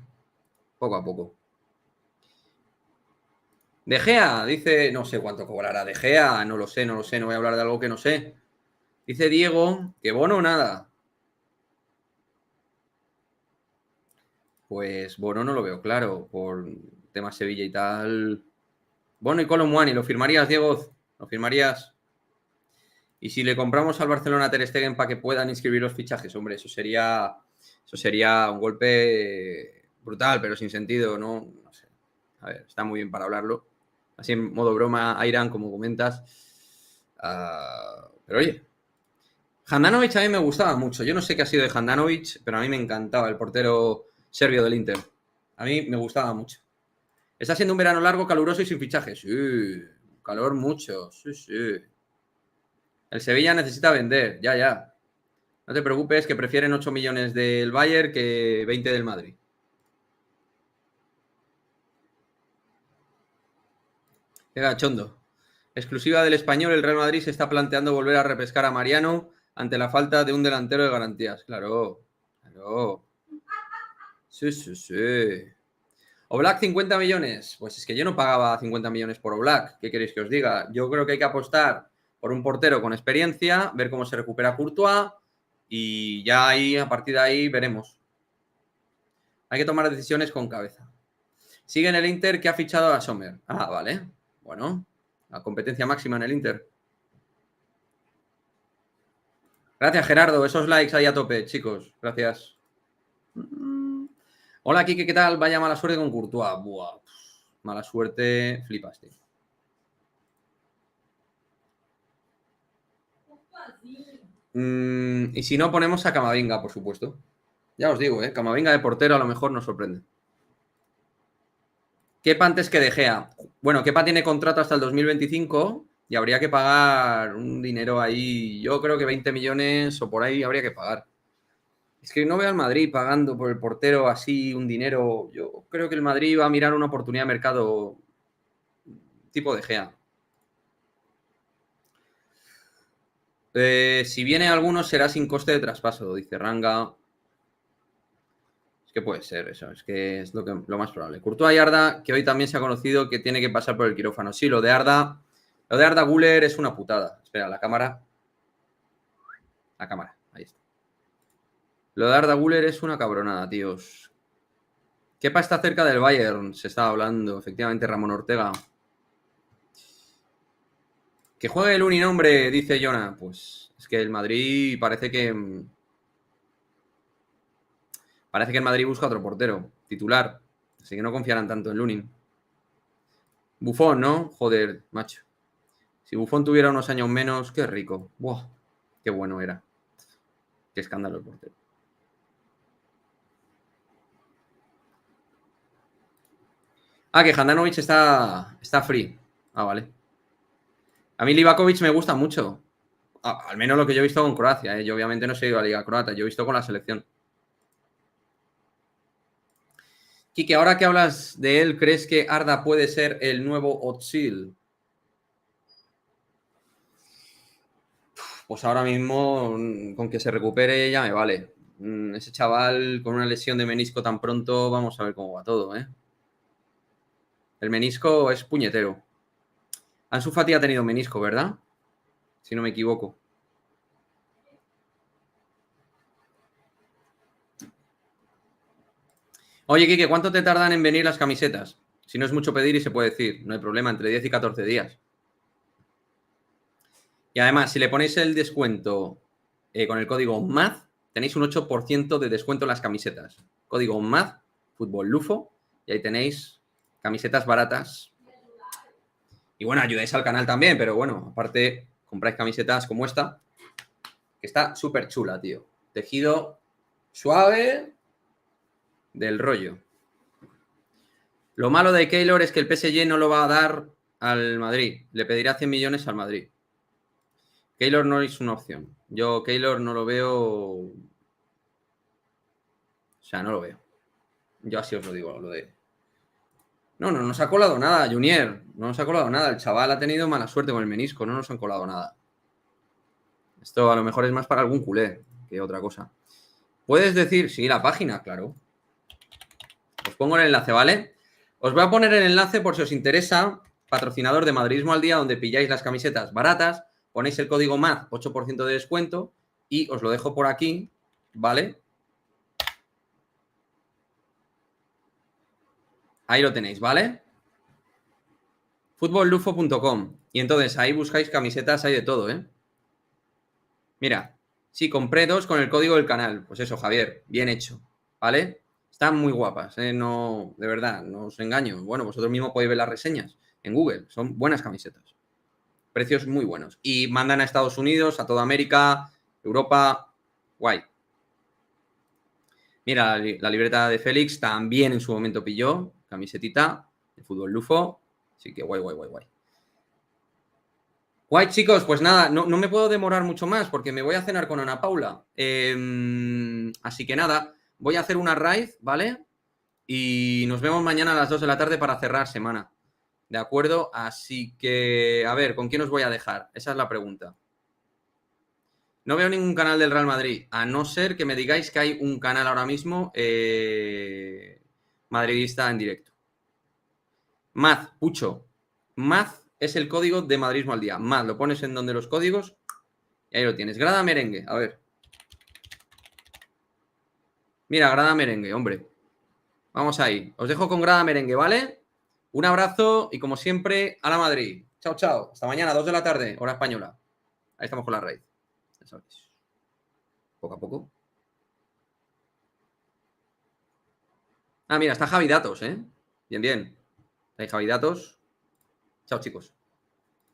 Poco a poco. De Gea, dice, no sé cuánto cobrará De Gea, no lo sé, no voy a hablar de algo que no sé. Dice Diego que Bono nada. Pues Bono no lo veo claro, por tema Sevilla y tal. Bono y Colomwani, ¿lo firmarías, Diego? ¿Lo firmarías? Y si le compramos al Barcelona a Ter Stegen para que puedan inscribir los fichajes, hombre, eso sería un golpe brutal, pero sin sentido, ¿no? No sé. A ver, está muy bien para hablarlo. Así en modo broma, Airan, como comentas. Pero oye, Handanovic a mí me gustaba mucho. Yo no sé qué ha sido de Handanovic, pero a mí me encantaba el portero serbio del Inter. A mí me gustaba mucho. Está siendo un verano largo, caluroso y sin fichajes. Sí, calor mucho. Sí, sí. El Sevilla necesita vender, ya. No te preocupes, que prefieren 8 millones del Bayern que 20 del Madrid. Qué gachondo. Exclusiva del Español, el Real Madrid se está planteando volver a repescar a Mariano ante la falta de un delantero de garantías. Claro. Sí. Oblak 50 millones. Pues es que yo no pagaba 50 millones por Oblak. ¿Qué queréis que os diga? Yo creo que hay que apostar por un portero con experiencia, ver cómo se recupera Courtois y ya ahí, a partir de ahí, veremos. Hay que tomar decisiones con cabeza. Sigue en el Inter que ha fichado a Sommer. Ah, vale. Bueno, la competencia máxima en el Inter. Gracias, Gerardo. Esos likes ahí a tope, chicos. Gracias. Hola, Kike, ¿qué tal? Vaya mala suerte con Courtois. Buah. Mala suerte, flipaste. Y si no, ponemos a Camavinga, por supuesto. Ya os digo, Camavinga de portero a lo mejor nos sorprende. Kepa antes que De Gea. Bueno, Kepa tiene contrato hasta el 2025 y habría que pagar un dinero ahí. Yo creo que 20 millones o por ahí habría que pagar. Es que no veo al Madrid pagando por el portero así un dinero. Yo creo que el Madrid va a mirar una oportunidad de mercado tipo De Gea. Si viene alguno será sin coste de traspaso, dice Ranga. Es que puede ser eso, es que es lo más probable. Courtois y Arda, que hoy también se ha conocido que tiene que pasar por el quirófano. Sí, lo de Arda Güler es una putada. Espera, la cámara. Ahí está. Lo de Arda Güler es una cabronada, tíos. Kepa está cerca del Bayern, se estaba hablando, efectivamente, Ramón Ortega. Que juegue el uninombre, dice Jonah. Pues es que el Madrid parece que el Madrid busca otro portero, titular. Así que no confiarán tanto en Lunin. Buffon, ¿no? Joder, macho. Si Buffon tuviera unos años menos, qué rico. Buah, qué bueno era. Qué escándalo el portero. Que Handanovic está free. Vale. A mí Livakovic me gusta mucho. Al menos lo que yo he visto con Croacia. Yo obviamente no he ido a la Liga Croata, yo he visto con la selección. Quique, ahora que hablas de él, ¿crees que Arda puede ser el nuevo Özil? Pues ahora mismo, con que se recupere ya me vale. Ese chaval con una lesión de menisco tan pronto, vamos a ver cómo va todo, ¿eh? El menisco es puñetero. Ansu Fati ha tenido menisco, ¿verdad? Si no me equivoco. Oye, Quique, ¿cuánto te tardan en venir las camisetas? Si no es mucho pedir y se puede decir, no hay problema, entre 10 y 14 días. Y además, si le ponéis el descuento con el código MAD, tenéis un 8% de descuento en las camisetas. Código MAD, Fútbol Lufo, y ahí tenéis camisetas baratas. Y bueno, ayudáis al canal también, pero bueno, aparte compráis camisetas como esta, que está súper chula, tío. Tejido suave del rollo. Lo malo de Keylor es que el PSG no lo va a dar al Madrid. Le pedirá 100 millones al Madrid. Keylor no es una opción. Yo Keylor no lo veo... O sea, no lo veo. Yo así os lo digo, lo de... No nos ha colado nada, Junior. No nos ha colado nada. El chaval ha tenido mala suerte con el menisco. No nos han colado nada. Esto a lo mejor es más para algún culé que otra cosa. Puedes decir, sí, la página, claro. Os pongo el enlace, ¿vale? Os voy a poner el enlace por si os interesa. Patrocinador de Madridismo al Día, donde pilláis las camisetas baratas. Ponéis el código MAD, 8% de descuento. Y os lo dejo por aquí, ¿vale? Ahí lo tenéis, ¿vale? Futbollufo.com. Y entonces ahí buscáis camisetas, hay de todo, ¿eh? Mira, sí, compré 2 con el código del canal. Pues eso, Javier, bien hecho, ¿vale? Están muy guapas, ¿eh? No, de verdad, no os engaño. Bueno, vosotros mismos podéis ver las reseñas en Google. Son buenas camisetas. Precios muy buenos. Y mandan a Estados Unidos, a toda América, Europa. Guay. Mira, la libreta de Félix también en su momento pilló. Camisetita de Fútbol Lufo. Así que guay. Guay, chicos, pues nada, no me puedo demorar mucho más porque me voy a cenar con Ana Paula. Así que nada, voy a hacer una raid, ¿vale? Y nos vemos mañana a las 2 de la tarde para cerrar semana. ¿De acuerdo? Así que, a ver, ¿con quién os voy a dejar? Esa es la pregunta. No veo ningún canal del Real Madrid, a no ser que me digáis que hay un canal ahora mismo madridista en directo. Maz, Pucho. Maz es el código de Madridismo al Día. Maz, lo pones en donde los códigos y ahí lo tienes. Grada merengue, a ver. Mira, grada merengue, hombre. Vamos ahí. Os dejo con grada merengue, ¿vale? Un abrazo y como siempre, a la Madrid. Chao, chao. Hasta mañana, 2 de la tarde, hora española. Ahí estamos con la raíz. Ya sabéis. Poco a poco. Ah, mira, está Javi Datos, ¿eh? Bien. Ahí Javi Datos. Chao, chicos.